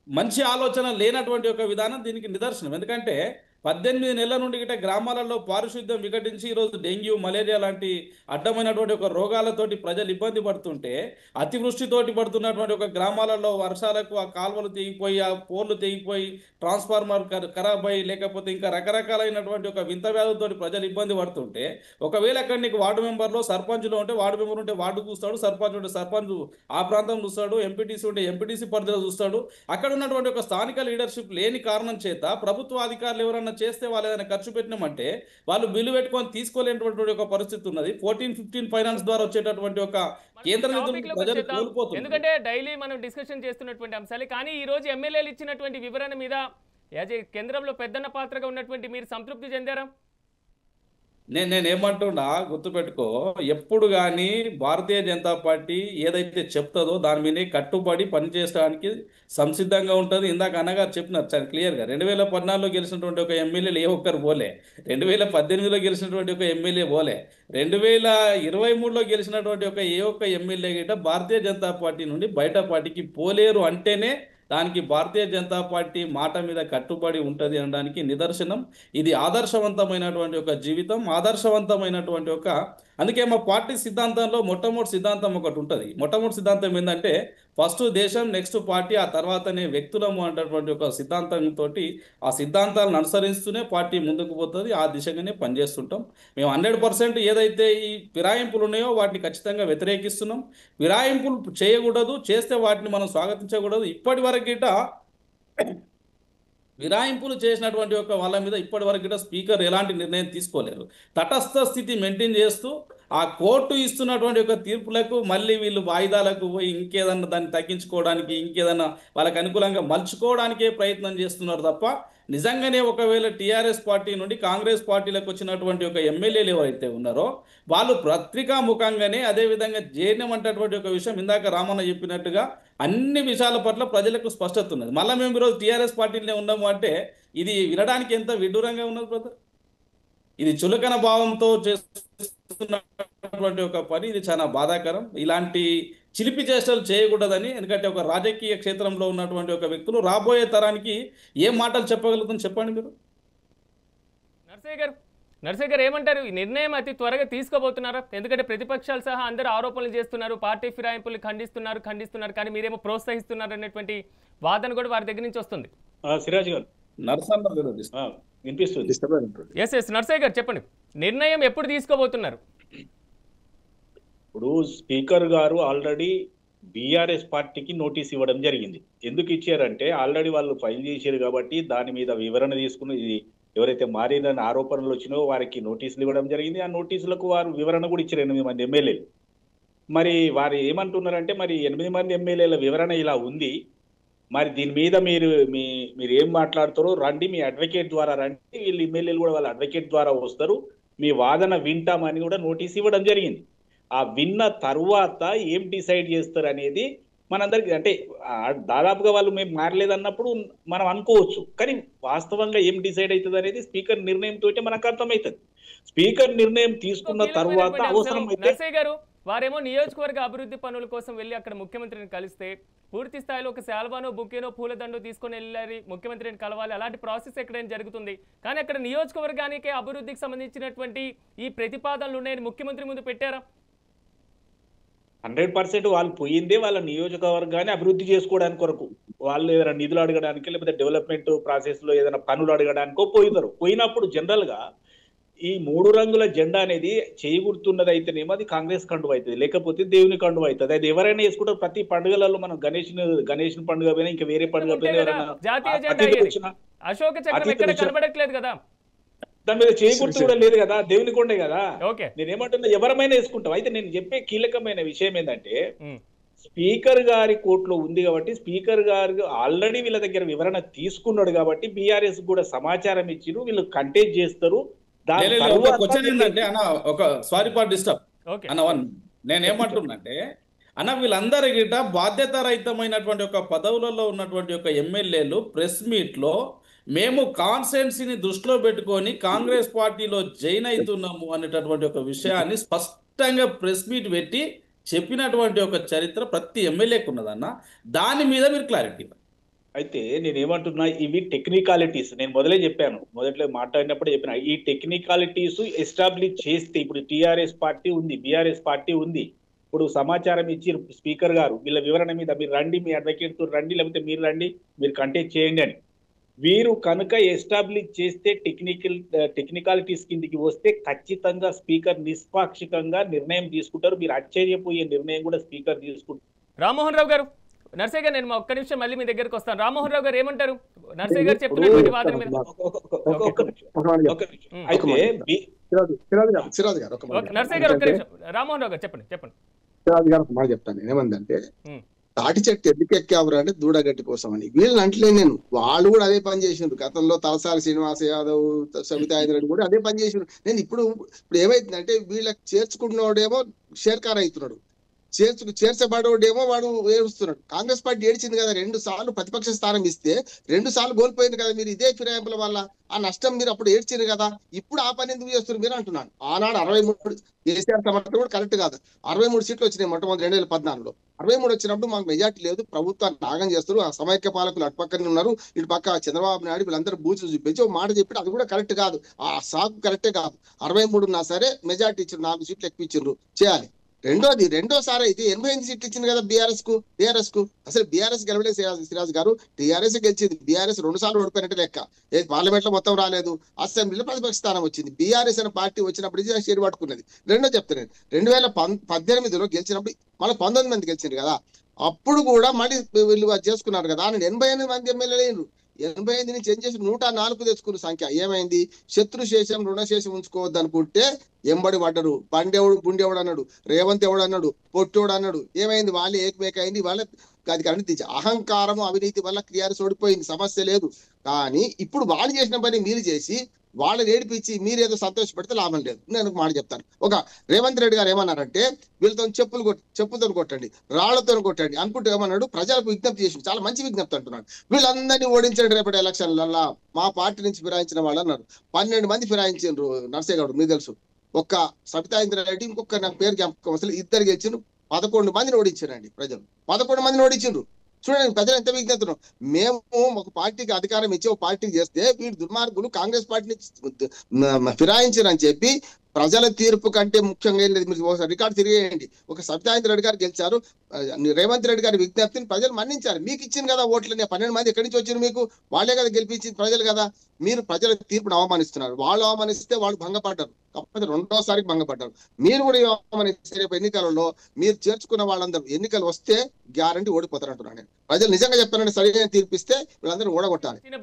మంచి ఆలోచన లేనటువంటి ఒక విధానం దీనికి నిదర్శనం. ఎందుకంటే 18 నెలల నుండి గిట్ట గ్రామాలలో పారిశుద్ధ్యం వికటించి ఈరోజు డెంగ్యూ మలేరియా లాంటి అడ్డమైనటువంటి ఒక రోగాలతోటి ప్రజలు ఇబ్బంది పడుతుంటే, అతివృష్టితోటి పడుతున్నటువంటి ఒక గ్రామాలలో వర్షాలకు ఆ కాలువలు తెగిపోయి ఆ పోర్లు తెగిపోయి ట్రాన్స్ఫార్మర్ ఖరాబ్ అయ్యి లేకపోతే ఇంకా రకరకాలైనటువంటి ఒక వింత వ్యాధులతోటి ప్రజలు ఇబ్బంది పడుతుంటే, ఒకవేళ అక్కడ నీకు వార్డు మెంబర్లో సర్పంచ్లో ఉంటే వార్డు మెంబర్ ఉంటే వార్డు చూస్తాడు, సర్పంచ్ ఉంటే సర్పంచ్ ఆ ప్రాంతం చూస్తాడు, ఎంపీటీసీ ఉంటే ఎంపీటీసీ పరిధిలో చూస్తాడు. అక్కడ ఉన్నటువంటి ఒక స్థానిక లీడర్షిప్ లేని కారణం చేత ప్రభుత్వ అధికారులు ఎవరన్నా చేస్తే వాళ్ళు ఏదైనా ఖర్చు పెట్టినామంటే వాళ్ళు బిల్లు పెట్టుకొని తీసుకోలేనటువంటి ఒక పరిస్థితి ఉన్నది. 14-15 ఫైనాన్స్ ద్వారా వచ్చేటటువంటి ఒక కేంద్ర నిధులు ప్రజలు కోల్పోతున్నారు. ఎందుకంటే డైలీ మనం డిస్కషన్ చేస్తున్నటువంటి అంశాలే, కానీ ఈ రోజు ఎమ్మెల్యేలు ఇచ్చినటువంటి వివరణ మీద కేంద్రంలో పెద్దన్న పాత్రగా ఉన్నటువంటి మీరు సంతృప్తి చెందారా? నేనేమంటున్నా గుర్తుపెట్టుకో, ఎప్పుడు కానీ భారతీయ జనతా పార్టీ ఏదైతే చెప్తుందో దాని మీద కట్టుబడి పనిచేయడానికి సంసిద్ధంగా ఉంటుంది. ఇందాక అన్నగారు చెప్పినారు చాలా క్లియర్గా. 2014లో గెలిచినటువంటి ఒక ఎమ్మెల్యేలు ఏ ఒక్కరు పోలే, 2018లో గెలిచినటువంటి ఒక ఎమ్మెల్యే పోలే, 2023లో గెలిచినటువంటి ఒక ఏ ఒక్క ఎమ్మెల్యే గిట్ట భారతీయ జనతా పార్టీ నుండి బయట పార్టీకి పోలేరు అంటేనే దానికి భారతీయ జనతా పార్టీ మాట మీద కట్టుబడి ఉంటుంది అనడానికి నిదర్శనం. ఇది ఆదర్శవంతమైనటువంటి ఒక జీవితం, ఆదర్శవంతమైనటువంటి ఒక అందుకే మా పార్టీ సిద్ధాంతంలో మొట్టమొదటి సిద్ధాంతం ఒకటి ఉంటుంది. మొట్టమొదటి సిద్ధాంతం ఏంటంటే ఫస్ట్ దేశం, నెక్స్ట్ పార్టీ, ఆ తర్వాతనే వ్యక్తులము అన్నటువంటి ఒక సిద్ధాంతంతో ఆ సిద్ధాంతాలను అనుసరిస్తూనే పార్టీ ముందుకు పోతుంది. ఆ దిశగానే పనిచేస్తుంటాం. మేము 100% ఏదైతే ఈ ఫిరాయింపులు ఉన్నాయో వాటిని ఖచ్చితంగా వ్యతిరేకిస్తున్నాం. ఫిరాయింపులు చేయకూడదు, చేస్తే వాటిని మనం స్వాగతించకూడదు. ఇప్పటి వరకు విరాయింపులు చేసినటువంటి ఒక వాళ్ళ మీద ఇప్పటి వరకు స్పీకర్ ఎలాంటి నిర్ణయం తీసుకోలేరు. తటస్థ స్థితి మెయింటైన్ చేస్తూ ఆ కోర్టు ఇస్తున్నటువంటి ఒక తీర్పులకు మళ్ళీ వీళ్ళు వాయిదాలకు పోయి ఇంకేదన్నా దాన్ని తగ్గించుకోవడానికి, ఇంకేదన్నా వాళ్ళకి అనుకూలంగా మలుచుకోవడానికే ప్రయత్నం చేస్తున్నారు తప్ప నిజంగానే ఒకవేళ టీఆర్ఎస్ పార్టీ నుండి కాంగ్రెస్ పార్టీలకు వచ్చినటువంటి ఒక ఎమ్మెల్యేలు ఎవరైతే ఉన్నారో వాళ్ళు పత్రికా ముఖంగానే అదేవిధంగా చేయనమంటటువంటి ఒక విషయం ఇందాక రామన్న చెప్పినట్టుగా అన్ని విషయాల పట్ల ప్రజలకు స్పష్టత ఉన్నది. మళ్ళీ మేము ఈరోజు టీఆర్ఎస్ పార్టీలోనే ఉన్నాము అంటే ఇది వినడానికి ఎంత విడ్డూరంగా ఉన్నది బ్రదర్. ఇది చులకన భావంతో చేస్తున్నటువంటి ఒక పని, ఇది చాలా బాధాకరం. ఇలాంటి చిలిపి చేష్టలు చేయకూడదని, ఎందుకంటే ఒక రాజకీయ క్షేత్రంలో ఉన్నటువంటి ఒక వ్యక్తులు రాబోయే తరానికి ఏం మాటలు చెప్పగలుగుతుంది చెప్పండి మీరు. నర్సయ్య గారు ఏమంటారు? ఈ నిర్ణయం అతి త్వరగా తీసుకోబోతున్నారా? ఎందుకంటే ప్రతిపక్షాలు సహా అందరూ ఆరోపణలు చేస్తున్నారు, పార్టీ ఫిరాయింపులు ఖండిస్తున్నారు, కానీ మీరేమో ప్రోత్సహిస్తున్నారు అనేటువంటి వాదన కూడా వారి దగ్గర నుంచి వస్తుంది. సిరాజ్ గారు వినిపిస్తుంది. ఎస్ నర్సయ్య గారు చెప్పండి, నిర్ణయం ఎప్పుడు తీసుకోబోతున్నారు? ఇప్పుడు స్పీకర్ గారు ఆల్రెడీ బీఆర్ఎస్ పార్టీకి నోటీస్ ఇవ్వడం జరిగింది. ఎందుకు ఇచ్చారంటే ఆల్రెడీ వాళ్ళు ఫైల్ చేశారు కాబట్టి దాని మీద వివరణ తీసుకుని ఇది ఎవరైతే మారిన ఆరోపణలు వచ్చినాయో వారికి నోటీసులు ఇవ్వడం జరిగింది. ఆ నోటీసులకు వారు వివరణ కూడా ఇచ్చారు 8 మంది ఎమ్మెల్యేలు. మరి వారు ఏమంటున్నారంటే మరి 8 మంది ఎమ్మెల్యేల వివరణ ఇలా ఉంది, మరి దీని మీద మీరు ఏం మాట్లాడతారో రండి, మీ అడ్వకేట్ ద్వారా రండి, వీళ్ళు ఎమ్మెల్యేలు కూడా వాళ్ళ అడ్వకేట్ ద్వారా వస్తారు, మీ వాదన వింటామని కూడా నోటీస్ ఇవ్వడం జరిగింది. ఆ విన్న తర్వాత ఏం డిసైడ్ చేస్తారు అనేది మనందరికి అంటే దాదాపుగా వాళ్ళు మేము మారలేదన్నప్పుడు మనం అనుకోవచ్చు, కానీ వాస్తవంగా ఏం డిసైడ్ అవుతుంది అనేది స్పీకర్ నిర్ణయంతో మనకు అర్థమవుతుంది. స్పీకర్ నిర్ణయం తీసుకున్న తర్వాత అవసరం అయితే గారు వారేమో నియోజకవర్గ అభివృద్ధి పనుల కోసం వెళ్ళి అక్కడ ముఖ్యమంత్రిని కలిస్తే పూర్తి స్థాయిలో ఒక శాల్వానో బుకేనో పూలదండో తీసుకొని వెళ్ళారు, ముఖ్యమంత్రిని కలవాలి, అలాంటి ప్రాసెస్ ఎక్కడైనా జరుగుతుంది. కానీ అక్కడ నియోజకవర్గానికి అభివృద్ధికి సంబంధించినటువంటి ఈ ప్రతిపాదనలు ఉన్నాయని ముఖ్యమంత్రి ముందు పెట్టారా? 100% వాళ్ళు పోయిందే వాళ్ళ నియోజకవర్గాన్ని అభివృద్ధి చేసుకోవడానికి కొరకు, వాళ్ళు ఏదైనా నిధులు అడగడానికి లేకపోతే డెవలప్మెంట్ ప్రాసెస్ లో ఏదైనా పనులు అడగడానికో పోయినారు. పోయినప్పుడు జనరల్ గా ఈ 3 రంగుల జెండా అనేది చేయగుర్తున్నది అయితేనేమో అది కాంగ్రెస్ కండువ అవుతుంది, లేకపోతే దేవుని కండువ అవుతుంది. అది ఎవరైనా వేసుకుంటారు. ప్రతి పండుగలలో మనం గణేష్ పండుగ పోయినా ఇంకా వేరే పండుగ పోయినా దాని మీద చేయగుర్తు కూడా లేదు కదా, దేవుని కొండే కదా. నేనేమంటున్నా ఎవరమైనా వేసుకుంటాం. అయితే నేను చెప్పే కీలకమైన విషయం ఏంటంటే స్పీకర్ గారి కోర్టులో ఉంది కాబట్టి స్పీకర్ గారు ఆల్రెడీ వీళ్ళ దగ్గర వివరణ తీసుకున్నాడు కాబట్టి బీఆర్ఎస్ కూడా సమాచారం ఇచ్చిరు, వీళ్ళు కంటెస్ట్ చేస్తారు. నేనేమంటున్నంటే అన్న వీళ్ళందరి గిట బాధ్యత రహితమైనటువంటి ఒక పదవులలో ఉన్నటువంటి ఒక ఎమ్మెల్యేలు ప్రెస్ మీట్ లో మేము కాన్స్టిట్యున్సీని దృష్టిలో పెట్టుకొని కాంగ్రెస్ పార్టీలో జాయిన్ అవుతున్నాము అనేటటువంటి ఒక విషయాన్ని స్పష్టంగా ప్రెస్ మీట్ పెట్టి చెప్పినటువంటి ఒక చరిత్ర ప్రతి ఎమ్మెల్యేకి ఉన్నదన్న. దాని మీద మీరు క్లారిటీ. అయితే నేనేమంటున్నా, ఇవి టెక్నికాలిటీస్. నేను మొదలే చెప్పాను, మొదట్లో మాట్లాడినప్పుడే చెప్పిన, ఈ టెక్నికాలిటీస్ ఎస్టాబ్లిష్ చేస్తే, ఇప్పుడు టీఆర్ఎస్ పార్టీ ఉంది, బీఆర్ఎస్ పార్టీ ఉంది, ఇప్పుడు సమాచారం ఇచ్చి స్పీకర్ గారు వీళ్ళ వివరణ మీద మీరు రండి, మీ అడ్వకేట్ తో రండి, లేకపోతే మీరు రండి, మీరు కంటెస్ట్ చేయండి అని. వీరు కనుక ఎస్టాబ్లిష్ చేస్తే టెక్నికాలిటీస్ కిందికి వస్తే ఖచ్చితంగా స్పీకర్ నిష్పాక్షికంగా నిర్ణయం తీసుకుంటారు. మీరు ఆశ్చర్యపోయే నిర్ణయం కూడా స్పీకర్ తీసుకుంటారు. రామ్మోహన్ రావు గారు, నర్సయ్య గారు, నేను ఒక్క నిమిషం మళ్ళీ మీ దగ్గరకు వస్తాను. రామ్మోహన్ రావు గారు ఏమంటారు నర్సయ్య గారు చెప్పినటువంటి వాదన మీద? నర్సయ్య గారు ఒక్క నిమిషం. రామ్మోహన్ రావు గారు చెప్పండి. సిరాజ్ గారు మాట చెప్తాను. నేనేమందంటే, తాటి చెట్టు ఎందుకు ఎక్కావురా అంటే దూడగడ్డి కోసం అని. వీళ్ళని అంటలే నేను, వాళ్ళు కూడా అదే పని చేసిండ్రు గతంలో. తలసారి శ్రీనివాస యాదవ్, సబితా ఇంద్రెడ్డి కూడా అదే పని చేసిండ్రు. నేను ఇప్పుడు ఏమైతుందంటే, వీళ్ళకి చేర్చుకున్నవాడేమో షేర్కార్ అవుతున్నాడు, చేర్చబడేమో వాడు ఏడుస్తున్నాడు. కాంగ్రెస్ పార్టీ ఏడ్చింది కదా, 2 సార్లు ప్రతిపక్ష స్థానం ఇస్తే 2 సార్లు కోల్పోయింది కదా. మీరు ఇదే ఫిరాయింపుల వల్ల ఆ నష్టం మీరు అప్పుడు ఏడ్చింది కదా, ఇప్పుడు ఆ పని ఎందుకు చేస్తున్నారు మీరు అంటున్నాను. ఆనాడు 63 కేసీఆర్ సమర్థన కూడా కరెక్ట్ కాదు. 63 సీట్లు వచ్చినాయి మొట్టమొదటి 2014లో. 63 వచ్చినప్పుడు మాకు మెజార్టీ లేదు, ప్రభుత్వాన్ని నాగం చేస్తారు, ఆ సమైక్య పాలకులు అటు పక్కనే ఉన్నారు, ఇటు పక్క చంద్రబాబు నాయుడు, వీళ్ళందరూ బూచులు చూపించి ఒక మాట చెప్పి అది కూడా కరెక్ట్ కాదు. ఆ సాకు కరెక్టే కాదు. 63 ఉన్నా సరే మెజార్టీ ఇచ్చారు, 4 సీట్లు ఎక్కువ చేయాలి. రెండోసారి అయితే 88 సీట్లు ఇచ్చింది కదా టీఆర్ఎస్ కు. అసలు బీఆర్ఎస్ గెలవలేదు సిరాజ్ గారు, టీఆర్ఎస్ గెలిచింది. బీఆర్ఎస్ 2 సార్లు ఓడిపోయినట్టు లెక్క. పార్లమెంట్ లో మొత్తం రాలేదు, అసెంబ్లీలో ప్రతిపక్ష స్థానం వచ్చింది. బీఆర్ఎస్ అనే పార్టీ వచ్చినప్పుడు షేర్ పట్టుకున్నది. రెండో చెప్తాను, 2018లో గెలిచినప్పుడు మళ్ళీ 19 మంది గెలిచింది కదా, అప్పుడు కూడా మళ్ళీ వీళ్ళు చేసుకున్నారు కదా. 88 మంది ఎమ్మెల్యేలు 88 నుంచి ఏం చేసి 104 తెచ్చుకున్న సంఖ్య. ఏమైంది? శత్రుశేషం రుణశేషం ఉంచుకోవద్దు అనుకుంటే ఎంబడి పడ్డరు. బుండెవడు అన్నాడు, రేవంత్ ఎవడు అన్నాడు, పొట్టోడు అన్నాడు. ఏమైంది? వాళ్ళే ఏకమేక అయింది. వాళ్ళ అది అవినీతి, అహంకారము అవినీతి వల్ల టీఆర్ఎస్ ఓడిపోయింది, సమస్య లేదు. కానీ ఇప్పుడు వాళ్ళు చేసిన పని మీరు చేసి వాళ్ళని ఏడిపించి మీరేదో సంతోషపెడితే లాభం లేదు. నేను ఒక మాట చెప్తాను. ఒక రేవంత్ రెడ్డి గారు ఏమన్నారంటే, వీళ్ళతో చెప్పులతో కొట్టండి, రాళ్లతో కొట్టండి అనుకుంటే ఏమన్నాడు, ప్రజలకు విజ్ఞప్తి చేసి, చాలా మంచి విజ్ఞప్తి అంటున్నాడు, వీళ్ళందరినీ ఓడించండి రేపటి ఎలక్షన్లలో మా పార్టీ నుంచి ఫిరాయించిన వాళ్ళు అన్నారు. 12 మంది ఫిరాయించారు నర్సయ్య గౌడ్, మీకు తెలుసు. ఒక్క సబితా ఇంద్రెడ్డి, ఇంకొక నాకు పేరు జ్ఞాపకం అసలు, 2 గెలిచిండ్రు. 11 మందిని ఓడించారండి ప్రజలు, 11 మందిని ఓడించిండ్రు. చూడండి ప్రజలు ఎంత విజ్ఞతను. మేము ఒక పార్టీకి అధికారం ఇచ్చి ఒక పార్టీకి చేస్తే వీళ్ళు దుర్మార్గులు కాంగ్రెస్ పార్టీని ఫిరాయించారని చెప్పి ప్రజల తీర్పు కంటే ముఖ్యంగా ఏం లేదు. మీరు రికార్డు తిరిగేయండి. ఒక సబితా ఇంద్రెడ్డి గారు గెలిచారు, రేవంత్ రెడ్డి గారి విజ్ఞప్తిని ప్రజలు మన్నించారు. మీకు ఇచ్చింది కదా ఓట్లని, 12 మంది ఎక్కడి నుంచి వచ్చారు మీకు? వాళ్ళే కదా గెలిపించింది ప్రజలు కదా. మీరు ప్రజల తీర్పును అవమానిస్తున్నారు. వాళ్ళు అవమానిస్తే వాళ్ళు భంగపడ్డారు, కాకపోతే 2వసారికి భంగపడ్డారు. మీరు కూడా అవమానిస్తే రేపు ఎన్నికలలో మీరు చేర్చుకున్న వాళ్ళందరూ ఎన్నికలు వస్తే గ్యారంటీ ఓడిపోతారు అంటున్నాను నేను. ప్రజలు నిజంగా చెప్తానంటే సరైన తీర్పిస్తే వీళ్ళందరూ ఓడగొట్టాలి. చిన్న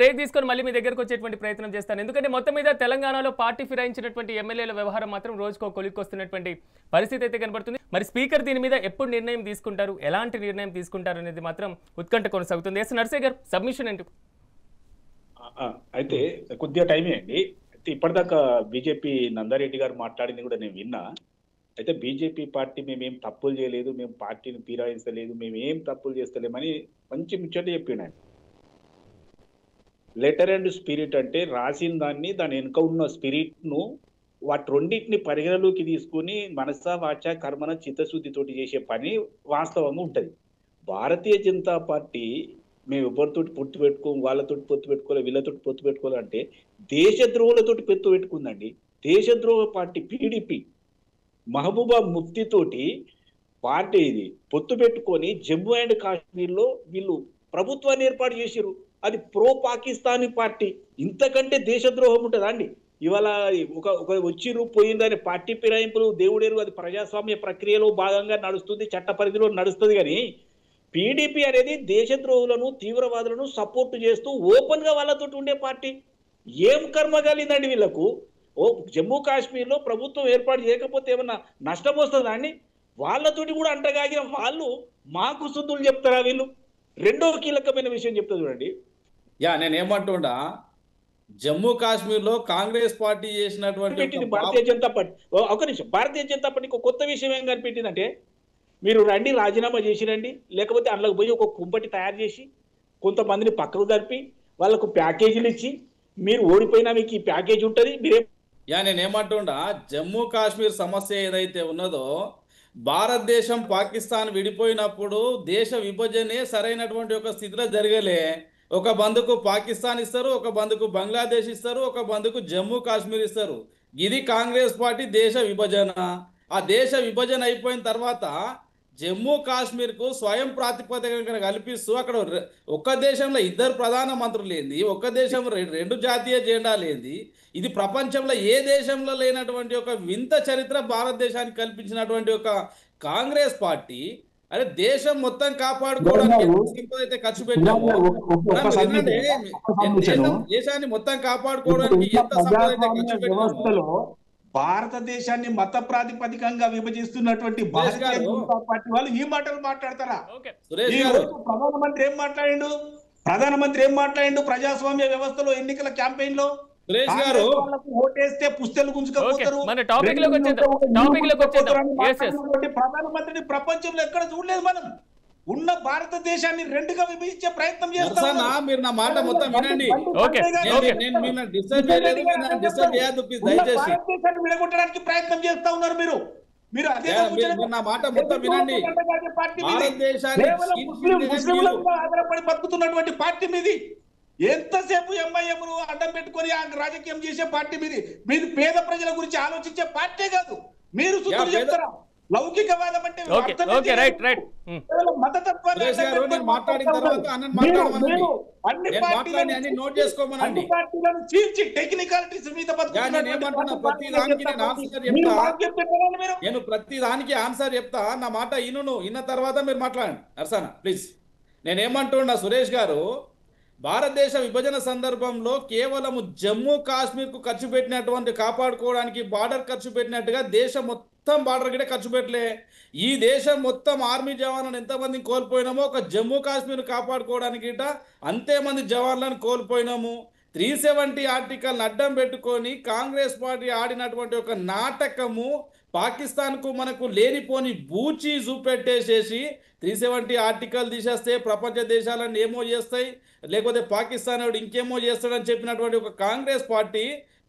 బ్రేక్ తీసుకొని మళ్ళీ మీ దగ్గరకు వచ్చేటువంటి ప్రయత్నం చేస్తాను. ఎందుకంటే మొత్తం మీద తెలంగాణలో పార్టీ ఫిరాయించినటువంటి ఎమ్మెల్యేల వ్యవహారం మాత్రం రోజుకో కొలిక్కొస్తున్నటువంటి పరిస్థితి అయితే కనబడుతుంది. మరి స్పీకర్ దీని మీద ఎప్పుడు నిర్ణయం తీసుకుంటారు, ఎలాంటి నిర్ణయం తీసుకుంటారు అనేది మాత్రం ఉత్కంఠ కొనసాగుతుంది. ఎస్ నర్సయ్య గారు, సబ్మిషన్ ఏంటి? అయితే కొద్దిగా టైమే అండి. అయితే ఇప్పటిదాకా బీజేపీ నందారెడ్డి గారు మాట్లాడింది కూడా నేను విన్నా. అయితే బీజేపీ పార్టీ మేమేం తప్పులు చేయలేదు, మేము పార్టీని ఫిరాయించలేదు, మేమేం తప్పులు చేస్తలేమని మంచి ముచ్చట చెప్పిండు ఆయన. లెటర్ అండ్ స్పిరిట్ అంటే రాసిన దాన్ని, దాని వెనుక ఉన్న స్పిరిట్ను, వాటి రెండింటిని పరిగణలోకి తీసుకుని మనస వాచ కర్మన చిత్తశుద్ధితోటి చేసే పని వాస్తవంగా ఉంటుంది. భారతీయ జనతా పార్టీ మేము ఎవరితోటి పొత్తు పెట్టుకోము, వాళ్ళతోటి పొత్తు పెట్టుకోవాలి, వీళ్ళతోటి పొత్తు పెట్టుకోవాలి అంటే దేశద్రోహులతోటి పొత్తు పెట్టుకుందండి. దేశద్రోహ పార్టీ పీడీపీ మహబూబా ముఫ్తీతోటి పార్టీ ఇది పొత్తు పెట్టుకొని జమ్మూ అండ్ కాశ్మీర్లో వీళ్ళు ప్రభుత్వాన్ని ఏర్పాటు చేశారు. అది ప్రో పాకిస్తానీ పార్టీ. ఇంతకంటే దేశద్రోహం ఉంటుందా అండి? ఇవాళ ఒక వచ్చిరు పోయిందని పార్టీ ఫిరాయింపులు దేవుడేరు, అది ప్రజాస్వామ్య ప్రక్రియలో భాగంగా నడుస్తుంది, చట్ట పరిధిలో నడుస్తుంది. కానీ పీడీపీ అనేది దేశద్రోహులను, తీవ్రవాదులను సపోర్ట్ చేస్తూ ఓపెన్ గా వాళ్ళతో ఉండే పార్టీ. ఏం కర్మ కలిగిందండి వీళ్ళకు? జమ్మూ కాశ్మీర్లో ప్రభుత్వం ఏర్పాటు చేయకపోతే ఏమన్నా నష్టం వస్తుందా అండి? వాళ్ళతోటి కూడా అంటగాగిన వాళ్ళు మాకు శుద్ధులు చెప్తారా వీళ్ళు? రెండో కీలకమైన విషయం చెప్తా చూడండి. నేనేమంటుండా, జమ్మూ కాశ్మీర్ లో కాంగ్రెస్ పార్టీ చేసినటువంటి భారతీయ జనతా పార్టీ, ఒక నిమిషం, భారతీయ జనతా పార్టీకి కొత్త విషయం ఏం కనిపెట్టిందంటే, మీరు రండి రాజీనామా చేసి రండి, లేకపోతే అందులోకి పోయి ఒక కుంపటి తయారు చేసి కొంతమందిని పక్కకు జరిపి వాళ్ళకు ప్యాకేజీలు ఇచ్చి మీరు ఓడిపోయినా మీకు ఈ ప్యాకేజ్ ఉంటుంది మీరే. నేనేమంటుండా, జమ్మూ కాశ్మీర్ సమస్య ఏదైతే ఉన్నదో, భారతదేశం పాకిస్తాన్ విడిపోయినప్పుడు దేశ విభజనే సరైనటువంటి ఒక స్థితిలో జరగలే. ఒక బందుకు పాకిస్తాన్ ఇస్తారు, ఒక బందుకు బంగ్లాదేశ్ ఇస్తారు, ఒక బందుకు జమ్మూ కాశ్మీర్ ఇస్తారు. ఇది కాంగ్రెస్ పార్టీ దేశ విభజన. ఆ దేశ విభజన అయిపోయిన తర్వాత జమ్మూ కాశ్మీర్కు స్వయం ప్రాతిపదికన కల్పిస్తూ అక్కడ ఒక్క దేశంలో 2 ప్రధాన మంత్రులు ఏంది, ఒక్క దేశంలో 2 జాతీయ జెండాలు ఏంది, ఇది ప్రపంచంలో ఏ దేశంలో లేనటువంటి ఒక వింత చరిత్ర భారతదేశానికి కల్పించినటువంటి ఒక కాంగ్రెస్ పార్టీ అరే దేశం మొత్తం కాపాడుకోవడానికి అయితే ఖర్చు పెట్టాము, దేశాన్ని మొత్తం కాపాడుకోవడానికి ఎంత సంపద అయితే ఖర్చు పెట్టాము. భారతదేశాన్ని మత ప్రాతిపదికంగా విభజిస్తున్నటువంటి భారతీయ జనతా పార్టీ వాళ్ళు ఈ మాటలు మాట్లాడతారా? ప్రధానమంత్రి ఏం మాట్లాడిండు ప్రజాస్వామ్య వ్యవస్థలో ఎన్నికల క్యాంపెయిన్ లో? ఓటేస్తే పుస్తలు గుంజుకపోతారు. ప్రధానమంత్రిని ప్రపంచంలో ఎక్కడ చూడలేదు మనం. ఉన్న భారతదేశాన్ని 2గా విభజించే ప్రయత్నం చేస్తాం. మీరు నా మాట మొత్తం వినండి. భారతదేశాన్ని విడగొట్టడానికి ప్రయత్నం చేస్తా ఉన్నారు మీరు. మీరు అదే నా మాట మొత్తం వినండి. ఆధారపడి బతుకుతున్నటువంటి పార్టీ మీది. ఎంతసేపు ఎంఐఎంను అడ్డం పెట్టుకొని రాజకీయం చేసే పార్టీ మీది. మీరు పేద ప్రజల గురించి ఆలోచించే పార్టీ కాదు. మీరు సుతులు చెప్తారా? లౌకికవాదం అంటే పార్టీలను చీల్చి టెక్నికాలిటీస్ మీద నేను ప్రతి దానికి ఆన్సర్ చెప్తా. నా మాట ఇన్న తర్వాత మీరు మాట్లాడండి. అర్సనా ప్లీజ్. నేనేమంటున్నా సురేష్ గారు, భారతదేశ విభజన సందర్భంలో కేవలము జమ్మూ కాశ్మీర్కు ఖర్చు పెట్టినటువంటి కాపాడుకోవడానికి బార్డర్ ఖర్చు పెట్టినట్టుగా దేశం మొత్తం బార్డర్ గిట్ట ఖర్చు పెట్టలే. ఈ దేశం మొత్తం ఆర్మీ జవాన్లను ఎంతమందిని కోల్పోయినామో ఒక జమ్మూ కాశ్మీర్ కాపాడుకోవడానికి గిట్ట అంతేమంది జవాన్లను కోల్పోయినాము. 370 ఆర్టికల్ని అడ్డం పెట్టుకొని కాంగ్రెస్ పార్టీ ఆడినటువంటి ఒక నాటకము పాకిస్తాన్కు మనకు లేనిపోని బూచి చూపెట్టేసేసి 370 ఆర్టికల్ తీసేస్తే ప్రపంచ దేశాలను ఏమో చేస్తాయి, లేకపోతే పాకిస్తాన్ ఇంకేమో చేస్తాడని చెప్పినటువంటి ఒక కాంగ్రెస్ పార్టీ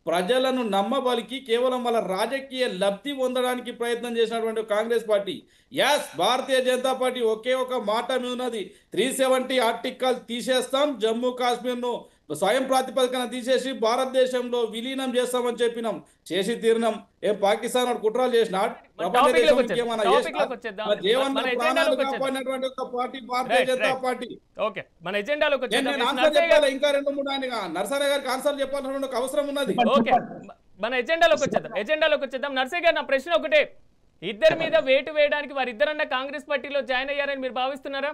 ప్రజలను నమ్మబలికి కేవలం వాళ్ళ రాజకీయ లబ్ధి పొందడానికి ప్రయత్నం చేసినటువంటి కాంగ్రెస్ పార్టీ. భారతీయ జనతా పార్టీ ఒకే ఒక మాట మీద ఉన్నది, 370 ఆర్టికల్ తీసేస్తాం, జమ్మూ కాశ్మీర్ను స్వయం ప్రాతిపదికన తీసేసి భారతదేశంలో విలీనం చేస్తామని చెప్పినాం. చేసి తీరినాం. ఏం పాకిస్తాన్ వాడు కుట్రాలు చేసినాడు? ఇంకా 2-3 ఆయన నర్సయ్య గారికి ఆన్సర్ చెప్పాల్సిన అవసరం ఉన్నది. మన ఎజెండాలోకి వచ్చేద్దాం. నర్సయ్య గారు, నా ప్రశ్న ఒకటే, ఇద్దరి మీద వేటు వేయడానికి వారిద్దరన్నా కాంగ్రెస్ పార్టీలో జాయిన్ అయ్యారని మీరు భావిస్తున్నారా?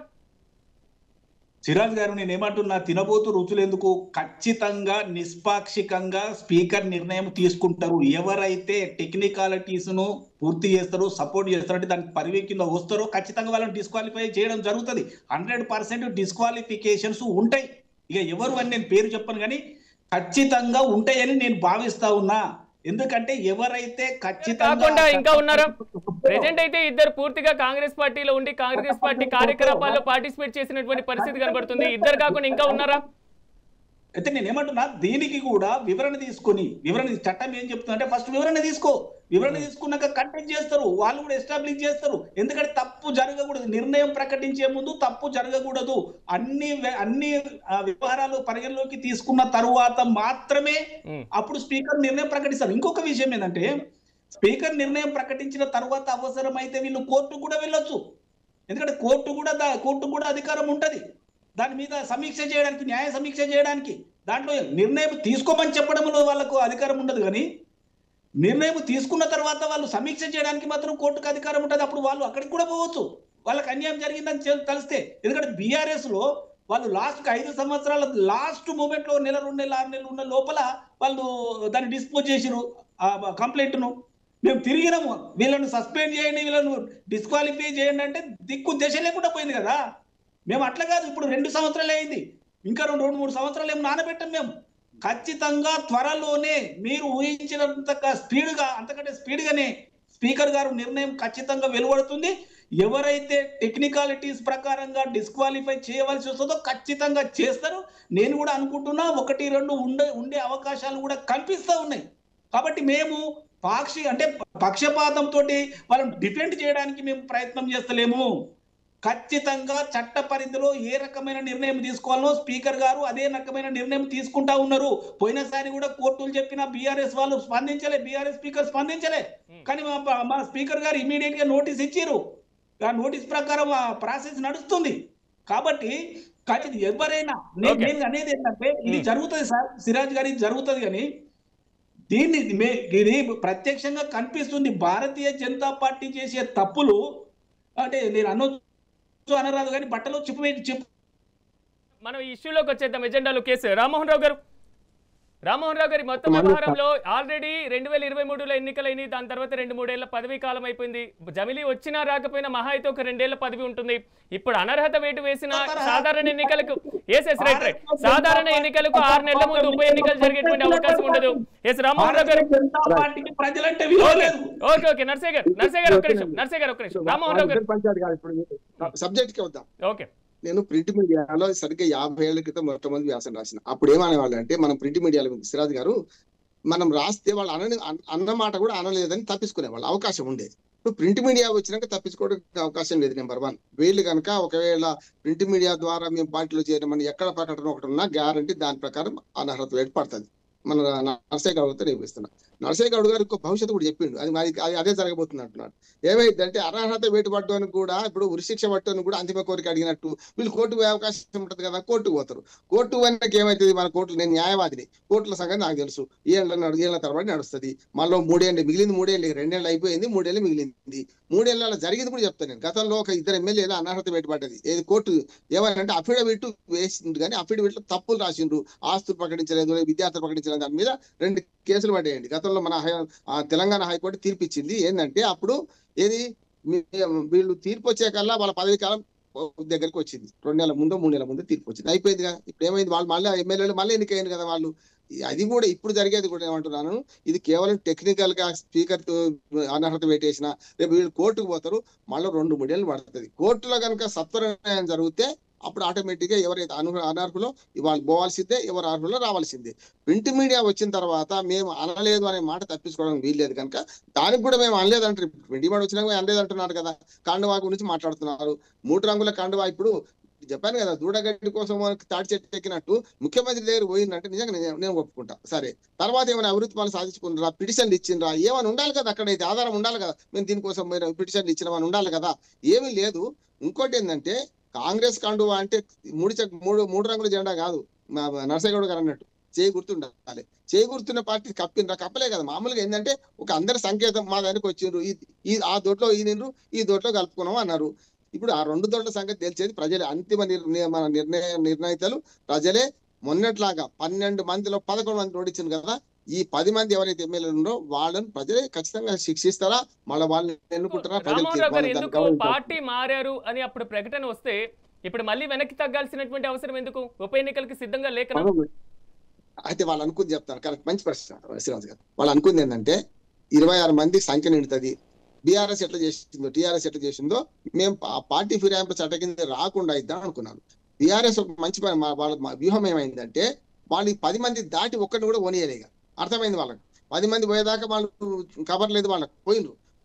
సిరాజ్ గారు, నేనేమంటున్నా, తినబోతు రుచులెందుకు? ఖచ్చితంగా నిష్పాక్షికంగా స్పీకర్ నిర్ణయం తీసుకుంటారు. ఎవరైతే టెక్నికాలిటీస్ ను పూర్తి చేస్తారో, సపోర్ట్ చేస్తారంటే దానికి పరివీ కింద వస్తారో ఖచ్చితంగా వాళ్ళని డిస్క్వాలిఫై చేయడం జరుగుతుంది. 100% డిస్క్వాలిఫికేషన్స్ ఉంటాయి. ఇక ఎవరు అని నేను పేరు చెప్పను కానీ ఖచ్చితంగా ఉంటాయని నేను భావిస్తా ఉన్నా. ఎందుకంటే ఎవరైతే ఖచ్చితంగా ఇంకా ఉన్నారా? ప్రెజెంట్ అయితే ఇద్దరు పూర్తిగా కాంగ్రెస్ పార్టీలో ఉండి కాంగ్రెస్ పార్టీ కార్యకలాపాల్లో పార్టిసిపేట్ చేసినటువంటి పరిస్థితి కనబడుతుంది. ఇద్దరు కాకుండా ఇంకా ఉన్నారా? అయితే నేనేమంటున్నా, దీనికి కూడా వివరణ తీసుకొని, చట్టం ఏం చెప్తుందంటే ఫస్ట్ వివరణ తీసుకున్నాక కంటెక్ట్ చేస్తారు, వాళ్ళు కూడా ఎస్టాబ్లిష్ చేస్తారు. ఎందుకంటే తప్పు జరగకూడదు. నిర్ణయం ప్రకటించే ముందు తప్పు జరగకూడదు. అన్ని వ్యవహారాలు పరిగణలోకి తీసుకున్న తరువాత మాత్రమే అప్పుడు స్పీకర్ నిర్ణయం ప్రకటిస్తారు. ఇంకొక విషయం ఏంటంటే, స్పీకర్ నిర్ణయం ప్రకటించిన తర్వాత అవసరమైతే వీళ్ళు కోర్టు కూడా వెళ్ళొచ్చు. ఎందుకంటే కోర్టు కూడా అధికారం ఉంటది దాని మీద సమీక్ష చేయడానికి, న్యాయ సమీక్ష చేయడానికి. దాంట్లో నిర్ణయం తీసుకోమని చెప్పడంలో వాళ్ళకు అధికారం ఉండదు, కానీ నిర్ణయం తీసుకున్న తర్వాత వాళ్ళు సమీక్ష చేయడానికి మాత్రం కోర్టుకు అధికారం ఉంటుంది. అప్పుడు వాళ్ళు అక్కడికి కూడా పోవచ్చు, వాళ్ళకి అన్యాయం జరిగిందని తెలిస్తే. ఎందుకంటే బీఆర్ఎస్ లో వాళ్ళు లాస్ట్ 5 సంవత్సరాల లాస్ట్ మూమెంట్ లో 1 నెల 2 నెలలు 6 నెలలు ఉన్న లోపల వాళ్ళు దాన్ని డిస్పోజ్ చేసిరు ఆ కంప్లైంట్ ను. మేము తిరిగినాము, వీళ్ళను సస్పెండ్ చేయండి, వీళ్ళను డిస్క్వాలిఫై చేయండి అంటే దిక్కు దశ లేకుండా పోయింది కదా. మేము అట్లా కాదు, ఇప్పుడు 2 సంవత్సరాలు అయింది, ఇంకా 2-3 సంవత్సరాలు ఏం నానబెట్టాం. మేము ఖచ్చితంగా త్వరలోనే మీరు ఊహించినంత స్పీడ్గా, అంతకంటే స్పీడ్గానే స్పీకర్ గారు నిర్ణయం ఖచ్చితంగా వెలువడుతుంది. ఎవరైతే టెక్నికాలిటీస్ ప్రకారంగా డిస్క్వాలిఫై చేయవలసి వస్తుందో ఖచ్చితంగా చేస్తారు. నేను కూడా అనుకుంటున్నా 1-2 ఉండే అవకాశాలు కూడా కనిపిస్తూ ఉన్నాయి. కాబట్టి మేము పక్షపాతంతో వాళ్ళని డిఫెండ్ చేయడానికి మేము ప్రయత్నం చేస్తలేము. ఖచ్చితంగా చట్ట పరిధిలో ఏ రకమైన నిర్ణయం తీసుకోవాలో స్పీకర్ గారు అదే రకమైన నిర్ణయం తీసుకుంటా ఉన్నారు. పోయినసారి కూడా కోర్టులు చెప్పిన బీఆర్ఎస్ వాళ్ళు స్పందించలే, బీఆర్ఎస్ స్పీకర్ స్పందించలే. కానీ మా స్పీకర్ గారు ఇమీడియట్ గా నోటీస్ ఇచ్చారు. ఆ నోటీస్ ప్రకారం ఆ ప్రాసెస్ నడుస్తుంది. కాబట్టి ఎవరైనా నేను అనేది ఏంటంటే ఇది జరుగుతుంది సార్, సిరాజ్ గారు, ఇది జరుగుతుంది. కానీ ఇది ప్రత్యక్షంగా కనిపిస్తుంది. భారతీయ జనతా పార్టీ చేసే తప్పులు అంటే నేను అనరాదు కానీ బట్టలో చెప్పు. మనం ఈ ఇష్యూలోకి వచ్చేద్దాం. ఎజెండాలో కేసు రామ్మోహన్ రావు గారి మొత్తం వ్యవహారంలో ఆల్రెడీ 2023లో ఎన్నికలైనవి. దాని తర్వాత 2-3 ఏళ్ల పదవీ కాలం అయిపోయింది. జమిలీ వచ్చినా రాకపోయినా మహా అయితే ఒక 2 ఏళ్ల పదవి ఉంటుంది. ఇప్పుడు అనర్హత వేటు వేసిన సాధారణ ఎన్నికలకు సాధారణ ఎన్నికలకు 6 నెలల ముందు ఉప ఎన్నికలు జరిగేటువంటి అవకాశం ఉండదు. రామ్మోహన్ రావు గారు ఓకే నర్సయ్య గారు ఒక్క నిమిషం రామ్మోహన్ రావు గారు సబ్జెక్ట్ కి వద్దాం. ఓకే, నేను ప్రింట్ మీడియాలో సరిగ్గా 50 ఏళ్ల క్రితం మొట్టమొదటి వ్యాసం రాసిన. అప్పుడు ఏమనేవాళ్ళు అంటే, మనం ప్రింట్ మీడియాలో సిరాజ్ గారు మనం రాస్తే వాళ్ళు అన్నమాట కూడా అనలేదని తప్పించుకునేవాళ్ళు, అవకాశం ఉండేది. ఇప్పుడు ప్రింట్ మీడియా వచ్చినాక తప్పించుకోవడానికి అవకాశం లేదు. నెంబర్ 1, వీళ్ళు కనుక ఒకవేళ ప్రింట్ మీడియా ద్వారా మేము పార్టీలో చేరమని ఎక్కడ ప్రకటన ఒకటి ఉన్నా గ్యారంటీ దాని ప్రకారం అనర్హత వేటు పడుతుంది. మన నర్సయ్య గౌడ్తో రేపిస్తున్నా. నర్సయ్య గౌడ్ గారు ఇంకో భవిష్యత్తు కూడా చెప్పిండు, అది అదే జరగబోతుంది అంటున్నాడు. ఏమైందంటే అనర్హత వేటు పడ్డానికి కూడా ఇప్పుడు ఉరిశిక్ష పట్టడానికి కూడా అంతిమ కోరిక అడిగినట్టు వీళ్ళు కోర్టుకు పోయే అవకాశం ఉంటుంది కదా, కోర్టుకు పోతారు. కోర్టు వెనక ఏమవుతుంది, మన కోర్టులు, నేను న్యాయవాదిని, కోర్టుల సంగతి నాకు తెలుసు. ఏళ్ళ తరబడి నడుస్తుంది. మళ్ళీ 3 ఏళ్ళు మిగిలింది, 3 ఏళ్ళు 2 ఏళ్ళు అయిపోయింది, 3 ఏళ్ళు మిగిలింది. 3 ఏళ్ళ జరిగింది కూడా చెప్తాను నేను. గతంలో ఒక 2 ఎమ్మెల్యేలు అనర్హత వేటు పడ్డది. ఏది కోర్టు ఏమనంటే అఫిడవిట్ వేసింది, కానీ అఫిడవిట్ లో తప్పులు రాసిండ్రు, ఆస్తులు ప్రకటించలేదు, విద్యార్థులు ప్రకటించలేదు, దాని మీద 2 కేసులు పడ్డాయండి. గతంలో మన తెలంగాణ హైకోర్టు తీర్పిచ్చింది. ఏంటంటే అప్పుడు వీళ్ళు తీర్పు వచ్చే కల్లా వాళ్ళ పదవి కాలం దగ్గరికి వచ్చింది. 2 నెలల ముందు 3 నెలల ముందు తీర్పు వచ్చింది, అయిపోయింది కదా. ఇప్పుడు ఏమైంది, వాళ్ళు మళ్ళీ ఎమ్మెల్యేలు మళ్ళీ ఎన్నికయ్యారు కదా వాళ్ళు. అది కూడా ఇప్పుడు జరిగేది కూడా ఏమంటున్నాను, ఇది కేవలం టెక్నికల్ గా స్పీకర్ తో అనర్హత పెట్టేసిన రేపు వీళ్ళు కోర్టుకు పోతారు, మళ్ళీ 2-3 ఏళ్ళు పడుతుంది. కోర్టులో కనుక సత్వర న్యాయం జరిగితే అప్పుడు ఆటోమేటిక్ గా ఎవరైతే అనర్హులో వాళ్ళు పోవాల్సిందే, ఎవరు అర్హులో రావాల్సిందే. ప్రింట్ మీడియా వచ్చిన తర్వాత మేము అనలేదు అనే మాట తప్పించుకోవడానికి వీల్లేదు కనుక దానికి కూడా మేము అనలేదంటారు. ప్రింట్ మీడియా వచ్చినాక అనలేదు అంటున్నారు కదా. కండువా గురించి మాట్లాడుతున్నారు. 3 రంగుల కండువా. ఇప్పుడు చెప్పాను కదా, దూడగడ్డి కోసం తాటి చెట్టు ఎక్కినట్టు ముఖ్యమంత్రి దగ్గర పోయిందంటే నిజంగా నేను ఒప్పుకుంటా. సరే, తర్వాత ఏమైనా అభివృద్ధి పనులు సాధించుకుంటారా, పిటిషన్లు ఇచ్చిండ్రా, ఏమైనా ఉండాలి కదా, అక్కడైతే ఆధారం ఉండాలి కదా, మేము దీనికోసం పిటిషన్లు ఇచ్చినామని ఉండాలి కదా. ఏమీ లేదు. ఇంకోటి ఏంటంటే కాంగ్రెస్ కండువా అంటే 3 రంగుల జెండా కాదు. నర్సయ్య గౌడ్ గారు అన్నట్టు చేయి గుర్తుండాలి. చేయి గుర్తున్న పార్టీ కప్పినరా, కప్పలే కదా. మామూలుగా ఏంటంటే ఒక అందరి సంకేతం, మా దానికి వచ్చిండ్రు, ఆ దొడ్లో ఈయనరు, ఈ దొడ్లో కలుపుకున్నాం అన్నారు. ఇప్పుడు ఆ 2 దొడ్ల సంగతి తెలిసేది ప్రజలే. అంతిమ నిర్ణయితలు ప్రజలే. మొన్నట్లాగా 12 మందిలో 11 మంది ఓడించింది కదా. ఈ 10 మంది ఎవరైతే ఎమ్మెల్యేలు ఉన్నారో వాళ్ళని ప్రజలే ఖచ్చితంగా శిక్షిస్తారా, మళ్ళీ వాళ్ళని ఎన్నుకుంటారా, ప్రజలు పార్టీ మారారు అని అప్పుడు ప్రకటన వస్తే ఇప్పుడు మళ్ళీ వెనక్కి తగ్గాల్సినటువంటి అవసరం ఎందుకు? ఉప ఎన్నికలకి సిద్ధంగా లేక అయితే వాళ్ళు అనుకుంది చెప్తాను. కరెక్ట్, మంచి ప్రశ్న శ్రీనివాస్ గారు. వాళ్ళు అనుకుంది ఏంటంటే 26 మంది సంఖ్య నిండుతుంది. బీఆర్ఎస్ ఎట్లా చేసిందో, టీఆర్ఎస్ ఎట్లా చేసిందో మేము పార్టీ ఫిరాయింపు చట్ట కింద రాకుండా ఇద్దాం అనుకున్నాను. బీఆర్ఎస్ ఒక మంచి వాళ్ళ వ్యూహం ఏమైందంటే వాళ్ళు 10 మంది దాటి ఒక్కడిని కూడా పోనీయలేక అర్థమైంది వాళ్ళకి. 10 మంది పోయేదాకా వాళ్ళు కవర్ లేదు, వాళ్ళకి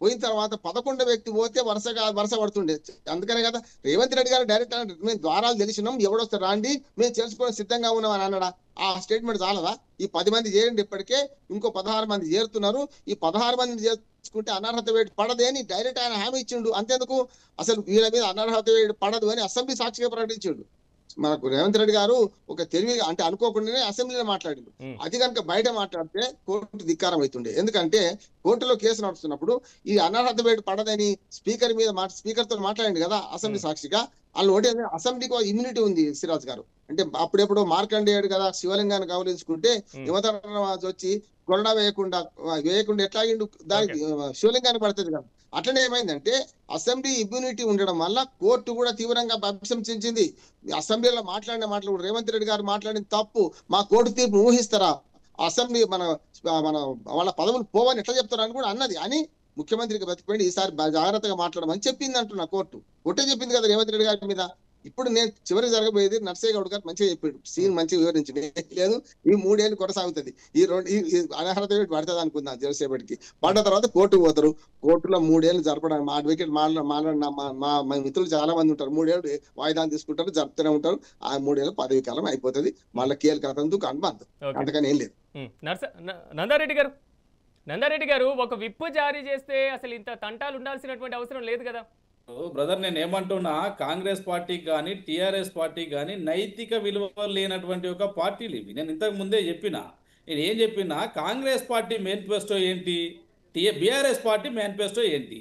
పోయిన తర్వాత 11వ వ్యక్తి పోతే వరుస పడుతుండే. అందుకనే కదా రేవంత్ రెడ్డి గారు డైరెక్ట్ మేము ద్వారాలు తెలిసినాం, ఎవడొస్తారు రాండి, మేము తెలుసుకొని సిద్ధంగా ఉన్నాం అని అన్నాడా? ఆ స్టేట్మెంట్ చాలదా? ఈ 10 మంది చేరండి, ఇప్పటికే ఇంకో 16 మంది చేరుతున్నారు. ఈ 16 మందిని చేసుకుంటే అనర్హత వేటు పడదే అని డైరెక్ట్ ఆయన హామీ ఇచ్చిండు. అంతేందుకు, అసలు వీళ్ళ మీద అనర్హత వేటు పడదు అని అసెంబ్లీ సాక్షిగా ప్రకటించిండు. మనకు రేవంత్ రెడ్డి గారు ఒక తెలివిగా అంటే అనుకోకుండానే అసెంబ్లీలో మాట్లాడిండు. అది కనుక బయట మాట్లాడితే కోర్టు ధిక్కారం అవుతుండే. ఎందుకంటే కోర్టులో కేసు నడుస్తున్నప్పుడు ఈ అనర్హత వేటు పడదని స్పీకర్ తో మాట్లాడింది కదా అసెంబ్లీ సాక్షిగా. వాళ్ళు ఒకటి అసెంబ్లీకి ఇమ్యూనిటీ ఉంది సిరాజ్ గారు. అంటే అప్పుడెప్పుడు మార్కండేయుడు కదా శివలింగాన్ని గౌరవించుకుంటే యువతరాజు వచ్చి కొరడా వేయకుండా ఎట్లాగిండు దానికి శివలింగాన్ని పడుతుంది కదా. అట్లనే ఏమైందంటే అసెంబ్లీ ఇమ్యూనిటీ ఉండడం వల్ల కోర్టు కూడా తీవ్రంగా ప్రశంసించింది. అసెంబ్లీలో మాట్లాడిన మాటలు కూడా రేవంత్ రెడ్డి గారు మాట్లాడిన తప్పు, మా కోర్టు తీర్పు ఊహిస్తారా, అసెంబ్లీ మన వాళ్ళ పదవులు పోవని ఎట్లా చెప్తారు అని కూడా అన్నది. అని ముఖ్యమంత్రికి బతికిపోయింది, ఈసారి జాగ్రత్తగా మాట్లాడమని చెప్పింది అంటున్నా కోర్టు. కోర్టే చెప్పింది కదా రేవంత్ రెడ్డి గారి మీద. ఇప్పుడు నేను చివరికి జరగబోయేది నర్సయ్య గౌడ్ గారు మంచిగా చెప్పాడు, సీన్ మంచిగా వివరించింది. లేదు ఈ 3 ఏళ్ళు కొనసాగుతుంది, ఈ అనర్హత పడుతుంది అనుకుందాం జలసేపటికి. పడ్డ తర్వాత కోర్టుకు పోతారు. కోర్టులో 3 ఏళ్ళు జరపడానికి మా అడ్వకేట్ మాట్లాడిన మా మిత్రులు చాలా మంది ఉంటారు. 3 ఏళ్ళు వాయిదాలు తీసుకుంటారు, జరుపుతూనే ఉంటారు. ఆ 3 ఏళ్ళు పదవి కాలం అయిపోతుంది. మళ్ళీ కీలకతందుకు అనుబంధం, అంతకని ఏం లేదు. నందారెడ్డి గారు ఒక విప్పు జారీ చేస్తే అసలు ఇంత తంటాలు ఉండాల్సినటువంటి అవసరం లేదు కదా. బ్రదర్, నేను ఏమంటున్నా, కాంగ్రెస్ పార్టీకి కానీ టీఆర్ఎస్ పార్టీకి కానీ నైతిక విలువలు లేనటువంటి ఒక పార్టీలు ఇవి. నేను ఇంతకు ముందే చెప్పిన, నేను ఏం చెప్పినా, కాంగ్రెస్ పార్టీ మేనిఫెస్టో ఏంటి, బీఆర్ఎస్ పార్టీ మేనిఫెస్టో ఏంటి?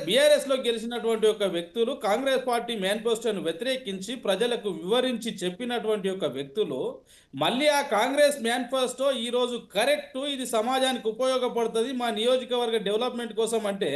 బీఆర్ఎస్ లో గెలిచినటువంటి ఒక వ్యక్తులు కాంగ్రెస్ పార్టీ మేనిఫెస్టోను వ్యతిరేకించి ప్రజలకు వివరించి చెప్పినటువంటి ఒక వ్యక్తులు మళ్ళీ ఆ కాంగ్రెస్ మేనిఫెస్టో ఈ రోజు కరెక్ట్, ఇది సమాజానికి ఉపయోగపడుతుంది, మా నియోజకవర్గ డెవలప్మెంట్ కోసం అంటే,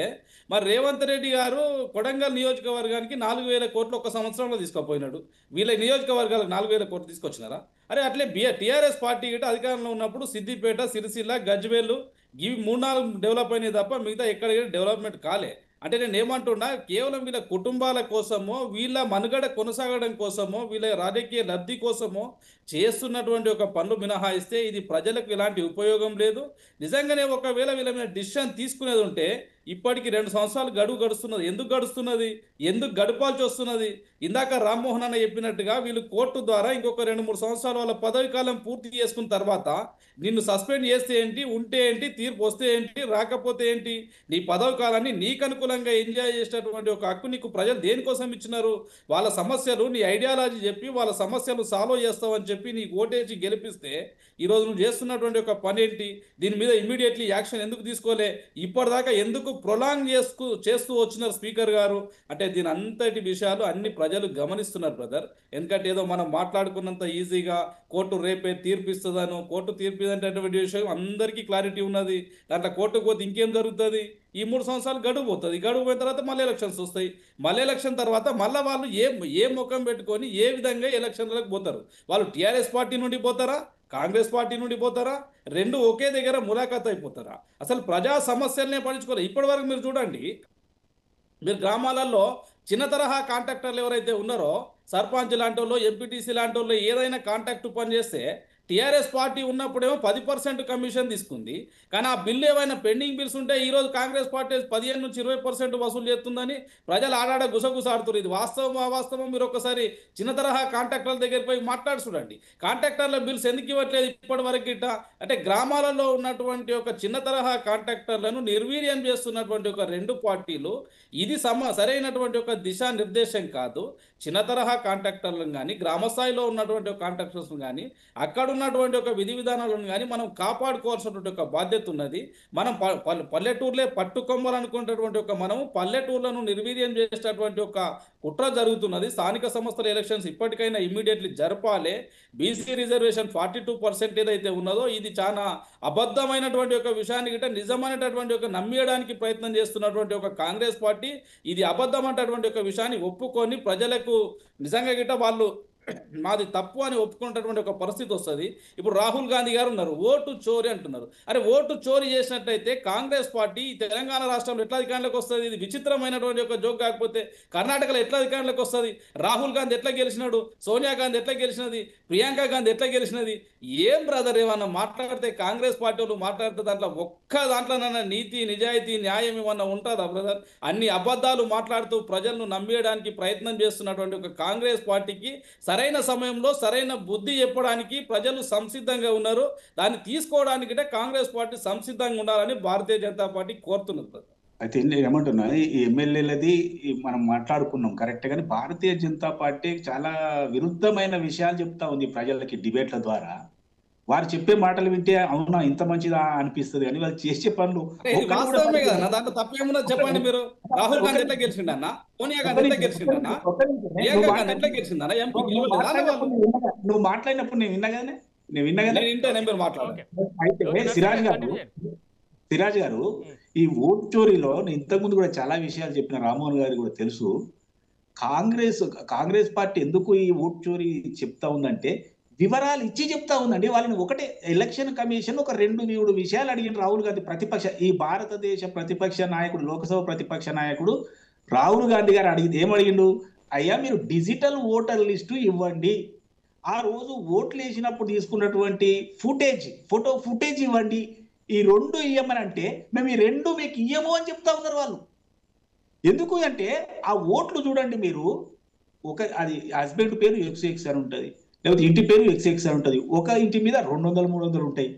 మరి రేవంత్ రెడ్డి గారు కొడంగల్ నియోజకవర్గానికి 4,000 కోట్లు ఒక సంవత్సరంలో తీసుకుపోయినాడు. వీళ్ళ నియోజకవర్గాలకు 4,000 కోట్లు తీసుకొచ్చినారా? అరే అట్లే టీఆర్ఎస్ పార్టీ గిట్ట అధికారంలో ఉన్నప్పుడు సిద్దిపేట, సిరిసిల్ల, గజ్వేలు ఇవి 3-4 డెవలప్ అయినాయి తప్ప మిగతా ఎక్కడ డెవలప్మెంట్ కాలే. అంటే నేను ఏమంటున్నా, కేవలం వీళ్ళ కుటుంబాల కోసమో, వీళ్ళ మనుగడ కొనసాగడం కోసమో, వీళ్ళ రాజకీయ లబ్ధి కోసమో చేస్తున్నటువంటి ఒక పనులు మినహాయిస్తే ఇది ప్రజలకు ఎలాంటి ఉపయోగం లేదు. నిజంగానే ఒకవేళ వీళ్ళ మీద డిసిషన్ తీసుకునేది ఉంటే ఇప్పటికి 2 సంవత్సరాలు గడువు గడుస్తున్నది. ఎందుకు గడుస్తున్నది? ఎందుకు గడపాల్సి వస్తున్నది? ఇందాక రామ్మోహన్ అన్న చెప్పినట్టుగా వీళ్ళు కోర్టు ద్వారా ఇంకొక 2-3 సంవత్సరాలు వాళ్ళ పదవి కాలం పూర్తి చేసుకున్న తర్వాత నిన్ను సస్పెండ్ చేస్తే ఏంటి, ఉంటే ఏంటి, తీర్పు వస్తే ఏంటి, రాకపోతే ఏంటి, నీ పదవి కాలాన్ని నీకు అనుకూలంగా ఎంజాయ్ చేసేటటువంటి ఒక హక్కు నీకు ప్రజలు దేనికోసం ఇచ్చినారు? వాళ్ళ సమస్యలు నీ ఐడియాలజీ చెప్పి వాళ్ళ సమస్యలు సాల్వ్ చేస్తావని చెప్పి నీకు ఓటేసి గెలిపిస్తే ఈరోజు నువ్వు చేస్తున్నటువంటి ఒక పని ఏంటి? దీని మీద ఇమ్మీడియట్లీ యాక్షన్ ఎందుకు తీసుకోలే? ఇప్పటిదాకా ఎందుకు ప్రొలాంగ్ చేస్తూ వచ్చినారు స్పీకర్ గారు? అంటే దీని అంతటి విషయాలు అన్ని ప్రజలు గమనిస్తున్నారు బ్రదర్. ఎందుకంటే ఏదో మనం మాట్లాడుకున్నంత ఈజీగా కోర్టు రేపే తీర్పిస్తుందను, కోర్టు తీర్పిదంటే విషయం అందరికీ క్లారిటీ ఉన్నది. దాంట్లో కోర్టుకు పోతే ఇంకేం జరుగుతుంది? ఈ 3 సంవత్సరాలు గడువు పోతుంది. గడువు పోయిన తర్వాత మళ్ళీ ఎలక్షన్స్ వస్తాయి. మళ్ళీ ఎలక్షన్ తర్వాత మళ్ళీ వాళ్ళు ఏ ముఖం పెట్టుకొని ఏ విధంగా ఎలక్షన్లకు పోతారు? వాళ్ళు టీఆర్ఎస్ పార్టీ నుండి పోతారా, కాంగ్రెస్ పార్టీ నుండి పోతారా? రెండు ఒకే దగ్గర ములాఖాత్ అయిపోతారా? అసలు ప్రజా సమస్యలనే పట్టించుకోలేదు. ఇప్పటి వరకు మీరు చూడండి, మీరు గ్రామాలలో చిన్న తరహా కాంట్రాక్టర్లు ఎవరైతే ఉన్నారో, సర్పంచ్ లాంటి వాళ్ళు, ఎంపీటీసీ లాంటి వాళ్ళు ఏదైనా కాంట్రాక్ట్ పని చేస్తే టీఆర్ఎస్ పార్టీ ఉన్నప్పుడేమో 10% కమిషన్ తీసుకుంది. కానీ ఆ బిల్లు ఏమైనా పెండింగ్ బిల్స్ ఉంటే ఈరోజు కాంగ్రెస్ పార్టీ 15 నుంచి 20% వసూలు చేస్తుందని ప్రజలు ఆడాడ గుసగుసాడుతున్నారు. ఇది వాస్తవం అవాస్తవం మీరు ఒకసారి చిన్న తరహా కాంట్రాక్టర్ల దగ్గరికి పోయి మాట్లాడి చూడండి. కాంట్రాక్టర్ల బిల్స్ ఎందుకు ఇవ్వట్లేదు ఇప్పటి వరకు గిట్ట? అంటే గ్రామాలలో ఉన్నటువంటి ఒక చిన్న తరహా కాంట్రాక్టర్లను నిర్వీర్యం చేస్తున్నటువంటి ఒక 2 పార్టీలు, ఇది సరైనటువంటి ఒక దిశానిర్దేశం కాదు. చిన్న తరహా కాంట్రాక్టర్లను కానీ, గ్రామ స్థాయిలో ఉన్నటువంటి కాంట్రాక్టర్స్ను కానీ, అక్కడ ఉన్నటువంటి ఒక విధి విధానాలను కానీ మనం కాపాడుకోవాల్సినటువంటి ఒక బాధ్యత ఉన్నది. మనం పల్లెటూర్లే పట్టుకొమ్మలు అనుకున్నటువంటి ఒక మనము పల్లెటూర్లను నిర్వీర్యం చేసేటటువంటి ఒక కుట్ర జరుగుతున్నది. స్థానిక సంస్థల ఎలక్షన్స్ ఇప్పటికైనా ఇమ్మీడియట్లీ జరపాలి. బీసీ రిజర్వేషన్ 42% ఏదైతే ఉన్నదో ఇది చాలా అబద్ధమైనటువంటి ఒక విషయాన్ని గిట్ట నిజమైనటువంటి ఒక నమ్మేయడానికి ప్రయత్నం చేస్తున్నటువంటి ఒక కాంగ్రెస్ పార్టీ ఇది అబద్ధం అనేటటువంటి ఒక విషయాన్ని ఒప్పుకొని ప్రజలకు నిజంగా గిట్ట వాళ్ళు మాది తప్పు అని ఒప్పుకున్నటువంటి ఒక పరిస్థితి వస్తుంది. ఇప్పుడు రాహుల్ గాంధీ గారు ఉన్నారు, ఓటు చోరీ అంటున్నారు. అరే ఓటు చోరీ చేసినట్టయితే కాంగ్రెస్ పార్టీ తెలంగాణ రాష్ట్రంలో ఎట్లా అధికారంలోకి వస్తుంది? ఇది విచిత్రమైనటువంటి ఒక జోక్. కాకపోతే కర్ణాటకలో ఎట్లా అధికారంలోకి వస్తుంది? రాహుల్ గాంధీ ఎట్లా గెలిచినాడు? సోనియా గాంధీ ఎట్లా గెలిచినది? ప్రియాంక గాంధీ ఎట్లా గెలిచినది? ఏం బ్రదర్, ఏమన్నా మాట్లాడితే కాంగ్రెస్ పార్టీ వాళ్ళు మాట్లాడితే దాంట్లో ఒక్క దాంట్లోనన్నా నీతి, నిజాయితీ, న్యాయం ఏమన్నా ఉంటుందా బ్రదర్? అన్ని అబద్ధాలు మాట్లాడుతూ ప్రజలను నమ్మేయడానికి ప్రయత్నం చేస్తున్నటువంటి ఒక కాంగ్రెస్ పార్టీకి సరైన సమయంలో సరైన బుద్ధి చెప్పడానికి ప్రజలు సంసిద్ధంగా ఉన్నారు. దాన్ని తీసుకోవడానికి కాంగ్రెస్ పార్టీ సంసిద్ధంగా ఉండాలని భారతీయ జనతా పార్టీ కోరుతున్నది. అయితే నేను ఏమంటున్నా, ఈ ఎమ్మెల్యేలది మనం మాట్లాడుకున్నాం కరెక్ట్, కానీ భారతీయ జనతా పార్టీ చాలా విరుద్ధమైన విషయాలు చెప్తా ఉంది ప్రజలకి డిబేట్ల ద్వారా. వారు చెప్పే మాటలు వింటే అవునా ఇంత మంచిదా అనిపిస్తుంది, కానీ వాళ్ళు చేసే పనులు వాస్తవమే కదా. దాంట్లో తప్పేమున్నా చెప్పండి మీరు. రాహుల్ గాంధీ ఎట్లా గెలిచిండన్నా? సోనియా గాంధీ ఎట్లా గెలిచిండన్నా? ప్రియాంక గాంధీ ఎట్లా గెలిచిందన్నా? ఎంపీ నువ్వు మాట్లాడినప్పుడు నేను విన్నగానే మీరు మాట్లాడాలి. అయితే సిరాజ్ గారు ఈ ఓట్ చోరీలో నేను ఇంతకుముందు కూడా చాలా విషయాలు చెప్పిన, రామ్మోహన్ గారికి కూడా తెలుసు. కాంగ్రెస్ పార్టీ ఎందుకు ఈ ఓట్ చోరీ చెప్తా ఉందంటే వివరాలు ఇచ్చి చెప్తా ఉందండి. వాళ్ళని ఒకటే ఎలక్షన్ కమిషన్ ఒక 2-3 విషయాలు అడిగిన రాహుల్ గాంధీ ఈ భారతదేశ ప్రతిపక్ష నాయకుడు, లోక్సభ ప్రతిపక్ష నాయకుడు రాహుల్ గాంధీ గారు ఏమడిగిండు? అయ్యా మీరు డిజిటల్ ఓటర్ లిస్టు ఇవ్వండి, ఆ రోజు ఓట్లు వేసినప్పుడు తీసుకున్నటువంటి ఫోటో ఫుటేజ్ ఇవ్వండి, ఈ 2 ఇవ్వమని అంటే మేము ఈ 2 మీకు ఇయ్యము అని చెప్తా ఉన్నారు వాళ్ళు. ఎందుకు అంటే ఆ ఓట్లు చూడండి మీరు, అది హస్బెండ్ పేరు XX అని ఉంటుంది, లేకపోతే ఇంటి పేరు XX అని ఉంటుంది, ఒక ఇంటి మీద 200-300 ఉంటాయి.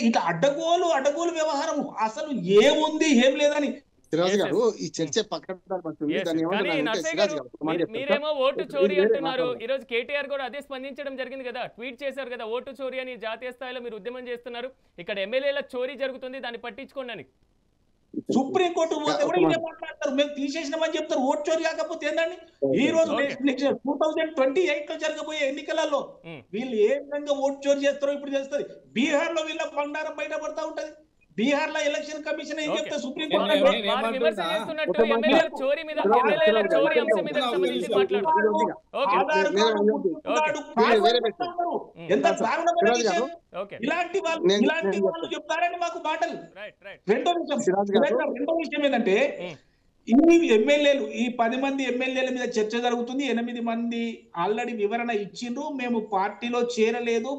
ఇట్లా అడ్డగోలు వ్యవహారం, అసలు ఏముంది ఏం లేదని. సిరాజ్ గారు ఈ చర్చ పక్కన పడుతుంది. దాన్ని కానీ ఏమంటున్నారంటే నర్సయ్య సిరాజ్ గారు, గారు ఒక మాట చెప్తాను మీరేమో సార్. ఓటు చోరీ వేరే అంటున్నారు. మాట్లాడాలి. ఈ రోజు కేటీఆర్ కూడా అదే స్పందించడం జరిగింది కదా, ట్వీట్ చేశారు కదా, ఓటు చోరీ అని జాతీయ స్థాయిలో మీరు ఉద్యమం చేస్తున్నారు, ఇక్కడ ఎమ్మెల్యేల చోరీ జరుగుతుంది, దాన్ని పట్టించుకోండి అని. సుప్రీంకోర్టు పోతే కూడా ఇదే మాట్లాడతారు, మేము తీసేసినామని చెప్తారు. ఓటు చోరీ కాకపోతే ఏందండి? ఈ రోజు 2028 లో జరగబోయే ఎన్నికలలో వీళ్ళు ఏ విధంగా ఓటు చోరీ చేస్తారో ఇప్పుడు చేస్తారు. బీహార్ లో వీళ్ళ బండారం బయటపడతా ఉంటది. బీహార్ లో ఎలక్షన్ కమిషన్ ఏం చెప్తే సుప్రీంకోర్టు వారు విమర్శ చేస్తున్నట్టు ఎమ్మెల్యేల చోరీ మీద, ఎమ్మెల్యేల చోరీ అంశం మీద సంబంధించి మాట్లాడుతున్నారు. ఓకే ఆధార్ కార్డు పుట్టుకున్నాడు, పాస్వర్డ్ పెట్టుకున్నారు. ఎంత దారుణమైన విషయం. ఓకే, ఇలాంటి వాళ్ళు చెప్తారని మాకు మాటలు. రైట్. రెండో విషయం ఏంటంటే ఇన్ని ఎమ్మెల్యేలు, ఈ 10 మంది ఎమ్మెల్యేల మీద చర్చ జరుగుతుంది. 8 మంది ఆల్రెడీ వివరణ ఇచ్చిండ్రు, మేము పార్టీలో చేరలేదు,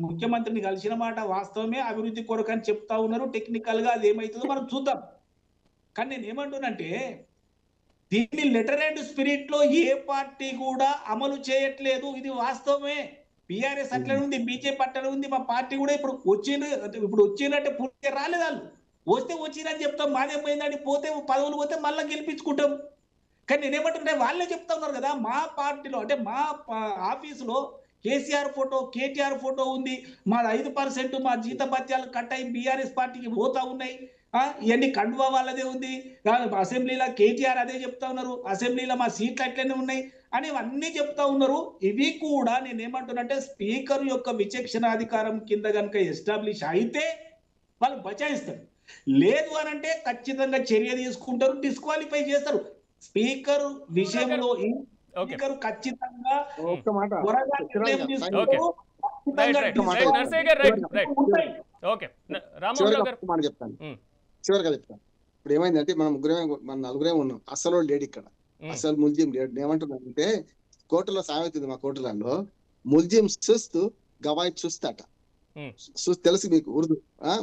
ముఖ్యమంత్రిని కలిసిన మాట వాస్తవమే, అభివృద్ధి కొరకు అని చెప్తా ఉన్నారు. టెక్నికల్ గా అది ఏమవుతుందో మనం చూద్దాం. కానీ నేను ఏమంటున్నానంటే దీన్ని లెటర్ అండ్ స్పిరిట్ లో ఏ పార్టీ కూడా అమలు చేయట్లేదు, ఇది వాస్తవమే. బీఆర్ఎస్ అట్లనే ఉంది, బీజేపీ అట్లనే ఉంది, మా పార్టీ కూడా ఇప్పుడు వచ్చిందంటే పూర్తిగా రాలేదు. వాళ్ళు వస్తే వచ్చిరని చెప్తాం, మాదేమైందని, పోతే పదవులు పోతే మళ్ళీ గెలిపించుకుంటాం. కానీ నేనేమంటున్నా, వాళ్ళే చెప్తా ఉన్నారు కదా, మా పార్టీలో అంటే మా ఆఫీసులో కేసీఆర్ ఫోటో, కేటీఆర్ ఫోటో ఉంది, మా 5% మా జీతభత్యాలు కట్ అయి బీఆర్ఎస్ పార్టీకి పోతా ఉన్నాయి, ఇవన్నీ కండువా వాళ్ళదే ఉంది, అసెంబ్లీలో కేటీఆర్ అదే చెప్తా ఉన్నారు, అసెంబ్లీలో మా సీట్లు అట్లనే ఉన్నాయి అని అన్నీ చెప్తా ఉన్నారు. ఇవి కూడా నేనేమంటున్నంటే స్పీకర్ యొక్క విచక్షణాధికారం కింద కనుక ఎస్టాబ్లిష్ అయితే వాళ్ళు బచాయిస్తారు. లేదు అని అంటే ఖచ్చితంగా చర్య తీసుకుంటారు, డిస్క్వాలిఫై చేస్తారు. స్పీకర్ విషయంలో స్పీకర్ ఖచ్చితంగా త్వరగా నిర్ణయం తీసుకుంటారు. చివరిగా చెప్తాను. ఇప్పుడు ఏమైందంటే మన నలుగురే ఉన్నాం, అసలు లేడు ఇక్కడ, అసలు ముల్జిం లేడు. ఏమంటున్నారంటే కోర్టులో సామెత ఉంది, మా కోర్టులలో ముల్జిం సుస్తు గవాయి చూస్తాట, తెలుసు మీకు ఉర్దూ.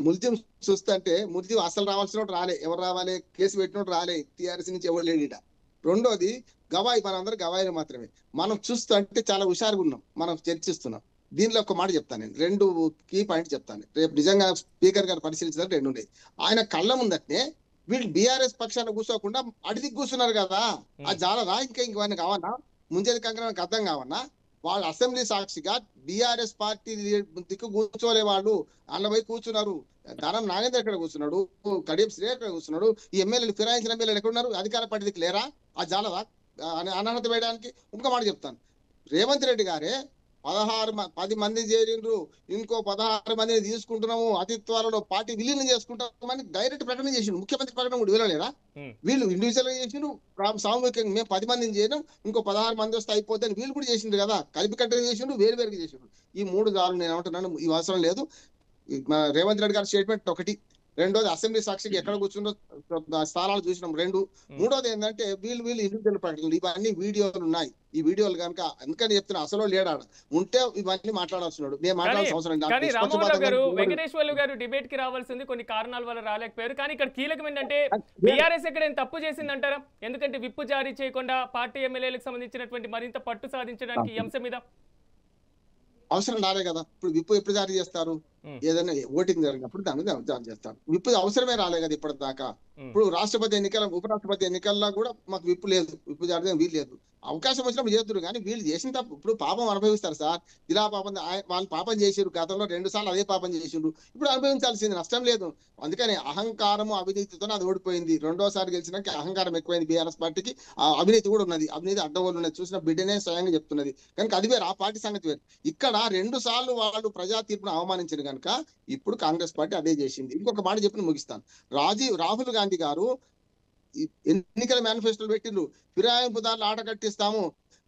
ముల్జిం చూస్తా అంటే ముల్జిం అసలు రావాల్సిన రాలే, ఎవరు రావాలి, కేసు పెట్టినోడు రాలే, టీఆర్ఎస్ నుంచి ఎవరు లేడు. రెండోది గవాయి, మనందరూ గవాయిలు మాత్రమే. మనం చూస్తూ అంటే చాలా హుషారుగా ఉన్నాం, మనం చర్చిస్తున్నాం. దీనిలో ఒక మాట చెప్తాను నేను, 2 కీ పాయింట్ చెప్తాను. రేపు నిజంగా స్పీకర్ గారు పరిశీలించారు, 2 ఉన్నాయి. ఆయన కళ్ళ ముందటనే వీళ్ళు బీఆర్ఎస్ పక్షాన్ని కూర్చోకుండా అడిగి కూర్చున్నారు కదా, అది చాలా ఇంకేమైనా కావన్నా, ముంజేది కంకరానికి అర్థం కావన్నా. వాళ్ళు అసెంబ్లీ సాక్షిగా బీఆర్ఎస్ పార్టీ దిక్కు కూర్చోలే, వాళ్ళు అన్న పోయి కూర్చున్నారు. దానం నాగేంద్ర ఎక్కడ కూర్చున్నాడు, కడియం శ్రీ ఎక్కడ కూర్చున్నాడు, ఈ ఎమ్మెల్యేలు ఫిరాయించిన ఎమ్మెల్యేలు ఎక్కడున్నారు, అధికార పార్టీ దిక్కు లేరా, అది జాలదా అనర్హత వేయడానికి? ఇంకో మాట చెప్తాను, రేవంత్ రెడ్డి గారే 10 మంది చేరిండ్రు, ఇంకో 16 మందిని తీసుకుంటున్నాము, అతి త్వరలో పార్టీ విలీనం చేసుకుంటామని డైరెక్ట్ ప్రకటన చేసిండు. ముఖ్యమంత్రి ప్రకటన కూడా వెళ్ళలేదా? వీళ్ళు ఇండివిజువల్ గా చేసిండు, సామూహికంగా మేము 10 మందిని చేయడం, ఇంకో 16 మంది వస్తే అయిపోద్దని వీళ్ళు కూడా చేసిండు కదా, కలిపి కట్టగా చేసిండు, వేరుగా చేసిండు. ఈ 3 జాలు నేను ఏమంటున్నాను, ఈ అవసరం లేదు. రేవంత్ రెడ్డి గారి స్టేట్మెంట్ ఒకటి, రెండోది అసెంబ్లీ సాక్షికి ఎక్కడ కూర్చుందో స్థానాలు చూసినాం 2. మూడోది ఏంటంటే వీళ్ళు ఇండివిజువల్ ప్రకటనలు, ఇవన్నీ వీడియోలు ఉన్నాయి. ఈ వీడియోలు కనుక ఎందుకని చెప్తున్నా, అసలు లేడాడు ఉంటే ఇవన్నీ మాట్లాడాల్సినాడు, నేను మాట్లాడాల్సిన అవసరం లేదు. వెంకటేశ్వర్లు గారు డిబేట్ కి రావాల్సింది, కొన్ని కారణాల వల్ల రాలేకపోయారు. కానీ ఇక్కడ కీలకం ఏంటంటే బీఆర్ఎస్ ఎక్కడ తప్పు చేసింది అంటారా? ఎందుకంటే విప్పు జారీ చేయకుండా పార్టీ ఎమ్మెల్యేలకు సంబంధించినటువంటి మరింత పట్టు సాధించడానికి ఈ అంశం మీద అవసరం రాలే కదా. ఇప్పుడు విప్పు ఎప్పుడు జారీ చేస్తారు? ఏదైనా ఓటింగ్ జరిగినప్పుడు దాన్ని జారీ చేస్తారు. విప్పు అవసరమే రాలే కదా ఇప్పటిదాకా. ఇప్పుడు రాష్ట్రపతి ఎన్నికల, ఉపరాష్ట్రపతి ఎన్నికల్లో కూడా మాకు విప్పు లేదు, విప్పు జారీ వీలు లేదు. అవకాశం వచ్చినప్పుడు చేస్తున్నారు, కానీ వీళ్ళు చేసిన తప్పు ఇప్పుడు పాపం అనుభవిస్తారు సార్. ఇలా పాపం వాళ్ళు పాపం చేసారు, గతంలో 2 సార్లు అదే పాపం చేసిండ్రు, ఇప్పుడు అనుభవించాల్సింది, నష్టం లేదు. అందుకని అహంకారము అవినీతితోనే అది ఓడిపోయింది. 2వ సారి గెలిచినాక అహంకారం ఎక్కువైంది బీఆర్ఎస్ పార్టీకి. అవినీతి కూడా ఉన్నది, అవినీతి అడ్డగోలు ఉన్నది, చూసిన బిడ్డనే స్వయంగా చెప్తున్నది. కనుక అది వేరు, ఆ పార్టీ సంగతి వేరు. ఇక్కడ 2 సార్లు వాళ్ళు ప్రజా తీర్పును అవమానించారు కనుక ఇప్పుడు కాంగ్రెస్ పార్టీ అదే చేసింది. ఇంకొక మాట చెప్పి ముగిస్తాను. రాహుల్ గాంధీ గారు ఎన్నికల మేనిఫెస్టోలు పెట్టిండ్రు, ఫిరాయింపుదారులు ఆట కట్టిస్తాము,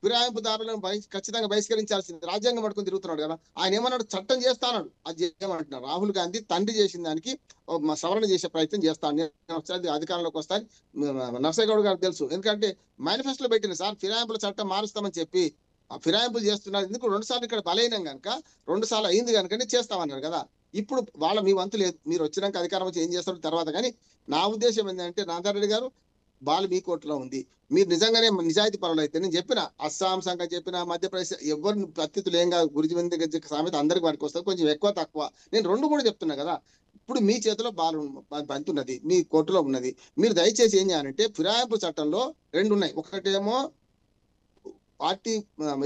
ఫిరాయింపుదారులను ఖచ్చితంగా బహిష్కరించాల్సింది. రాజ్యాంగం పట్టుకుని తిరుగుతున్నాడు కదా. ఆయన ఏమన్నాడు, చట్టం చేస్తాడు. అది చేయమంటున్నారు. రాహుల్ గాంధీ తండ్రి చేసిన దానికి సవరణ చేసే ప్రయత్నం చేస్తాను, నేను ఒకసారి అధికారంలోకి వస్తాను. నర్సయ్యగౌడ్ గారికి తెలుసు, ఎందుకంటే మేనిఫెస్టోలో పెట్టిన సార్ ఫిరాయింపుల చట్టం మారుస్తామని చెప్పి ఫిరాయింపులు చేస్తున్నారు. ఎందుకు 2 సార్లు ఇక్కడ బలైనం కనుక 2 సార్లు అయింది కనుక చేస్తామన్నారు కదా. ఇప్పుడు వాళ్ళ మీ వంతు లేదు, మీరు వచ్చినాక అధికారం వచ్చి ఏం చేస్తారు తర్వాత. కానీ నా ఉద్దేశం ఏంటంటే నాదారెడ్డి గారు బాల్ మీ కోర్టులో ఉంది. మీరు నిజంగానే నిజాయితీ పరులు అయితే, నేను చెప్పిన అస్సాం సంగతి చెప్పిన, మధ్యప్రదేశ్ ఎవరిని ప్రత్యుతులు ఏంగా గురిజి సామెత అందరికి వారికి వస్తుంది, కొంచెం ఎక్కువ తక్కువ. నేను 2 కూడా చెప్తున్నా కదా. ఇప్పుడు మీ చేతిలో బాల్ బంతి ఉన్నది, మీ కోర్టులో ఉన్నది. మీరు దయచేసి ఏం చేయాలంటే ఫిరాయింపు చట్టంలో 2 ఉన్నాయి. ఒకటేమో party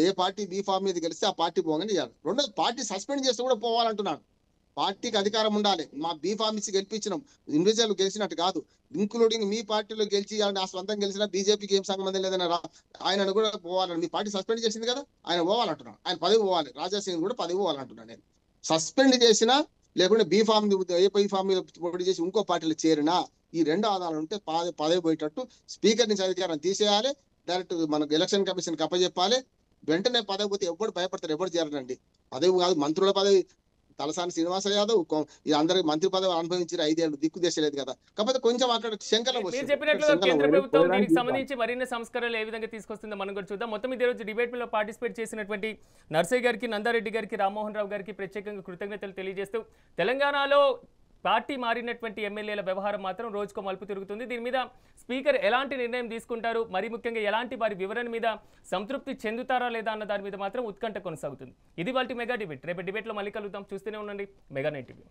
A party be form మీద గెలిస్తే ఆ పార్టీ పోగానే చేయాలి. 2వ పార్టీ సస్పెండ్ చేస్తే కూడా పోవాలంటున్నాను. పార్టీకి అధికారం ఉండాలి. మా బీ ఫామ్ ఇచ్చి గెలిపించినాం, ఇండివిజువల్ గెలిచినట్టు కాదు. ఇంక్లూడింగ్ మీ పార్టీలో గెలిచి నా సొంతం గెలిచినా బీజేపీకి ఏం సంబంధం లేదని ఆయన కూడా పోవాలని. మీ పార్టీ సస్పెండ్ చేసింది కదా, ఆయన పోవాలంటున్నాను. ఆయన పదవి పోవాలి. రాజాసింగ్ కూడా పదవి పోవాలంటున్నాను. నేను సస్పెండ్ చేసినా లేకుంటే B form A B form మీద పోటీ చేసి ఇంకో పార్టీలో చేరినా ఈ 2 ఆధారాలు ఉంటే పదవి పోయేటట్టు స్పీకర్ నుంచి అధికారం తీసేయాలి. డైరెక్ట్ మనకు ఎలక్షన్ కమిషన్ అప్పచెప్పాలి. వెంటనే పదవి పోతే ఎవరు భయపడతారు, ఎవరు చేరనండి. పదవి కాదు, మంత్రుల పదవి తలసాని శ్రీనివాస యాదవ్ అందరికి మంత్రి పదవి అనుభవించి 5 ఏళ్ళు దిక్కు దేశలేదు కదా. కాకపోతే కొంచెం అక్కడ శంకరం మీరు చెప్పినట్లుగా కేంద్ర ప్రభుత్వం దీనికి సంబంధించి మరిన్ని సంస్కరణలు ఏ విధంగా తీసుకొస్తుందో మనం కూడా చూద్దాం. మొత్తం ఇదే రోజు డిబేట్ లో పార్టిసిపేట్ చేసినటువంటి నర్సయ్య గారికి, నందారెడ్డి గారికి, రామ్మోహన్ రావు గారికి ప్రత్యేకంగా కృతజ్ఞతలు తెలియజేస్తూ తెలంగాణలో పార్టీ మారినటువంటి ఎమ్మెల్యేల వ్యవహారం మాత్రం రోజుకో మలుపు తిరుగుతుంది. దీని మీద స్పీకర్ ఎలాంటి నిర్ణయం తీసుకుంటారు, మరి ముఖ్యంగా ఎలాంటి వారి వివరణ మీద సంతృప్తి చెందుతారా లేదా అన్న దాని మీద మాత్రం ఉత్కంఠ కొనసాగుతుంది. ఇది వాటి మెగా డిబేట్. రేపు డిబేట్లో మళ్ళీ కలుద్దాం. చూస్తూనే ఉండండి మెగా నైట్ టీవీ.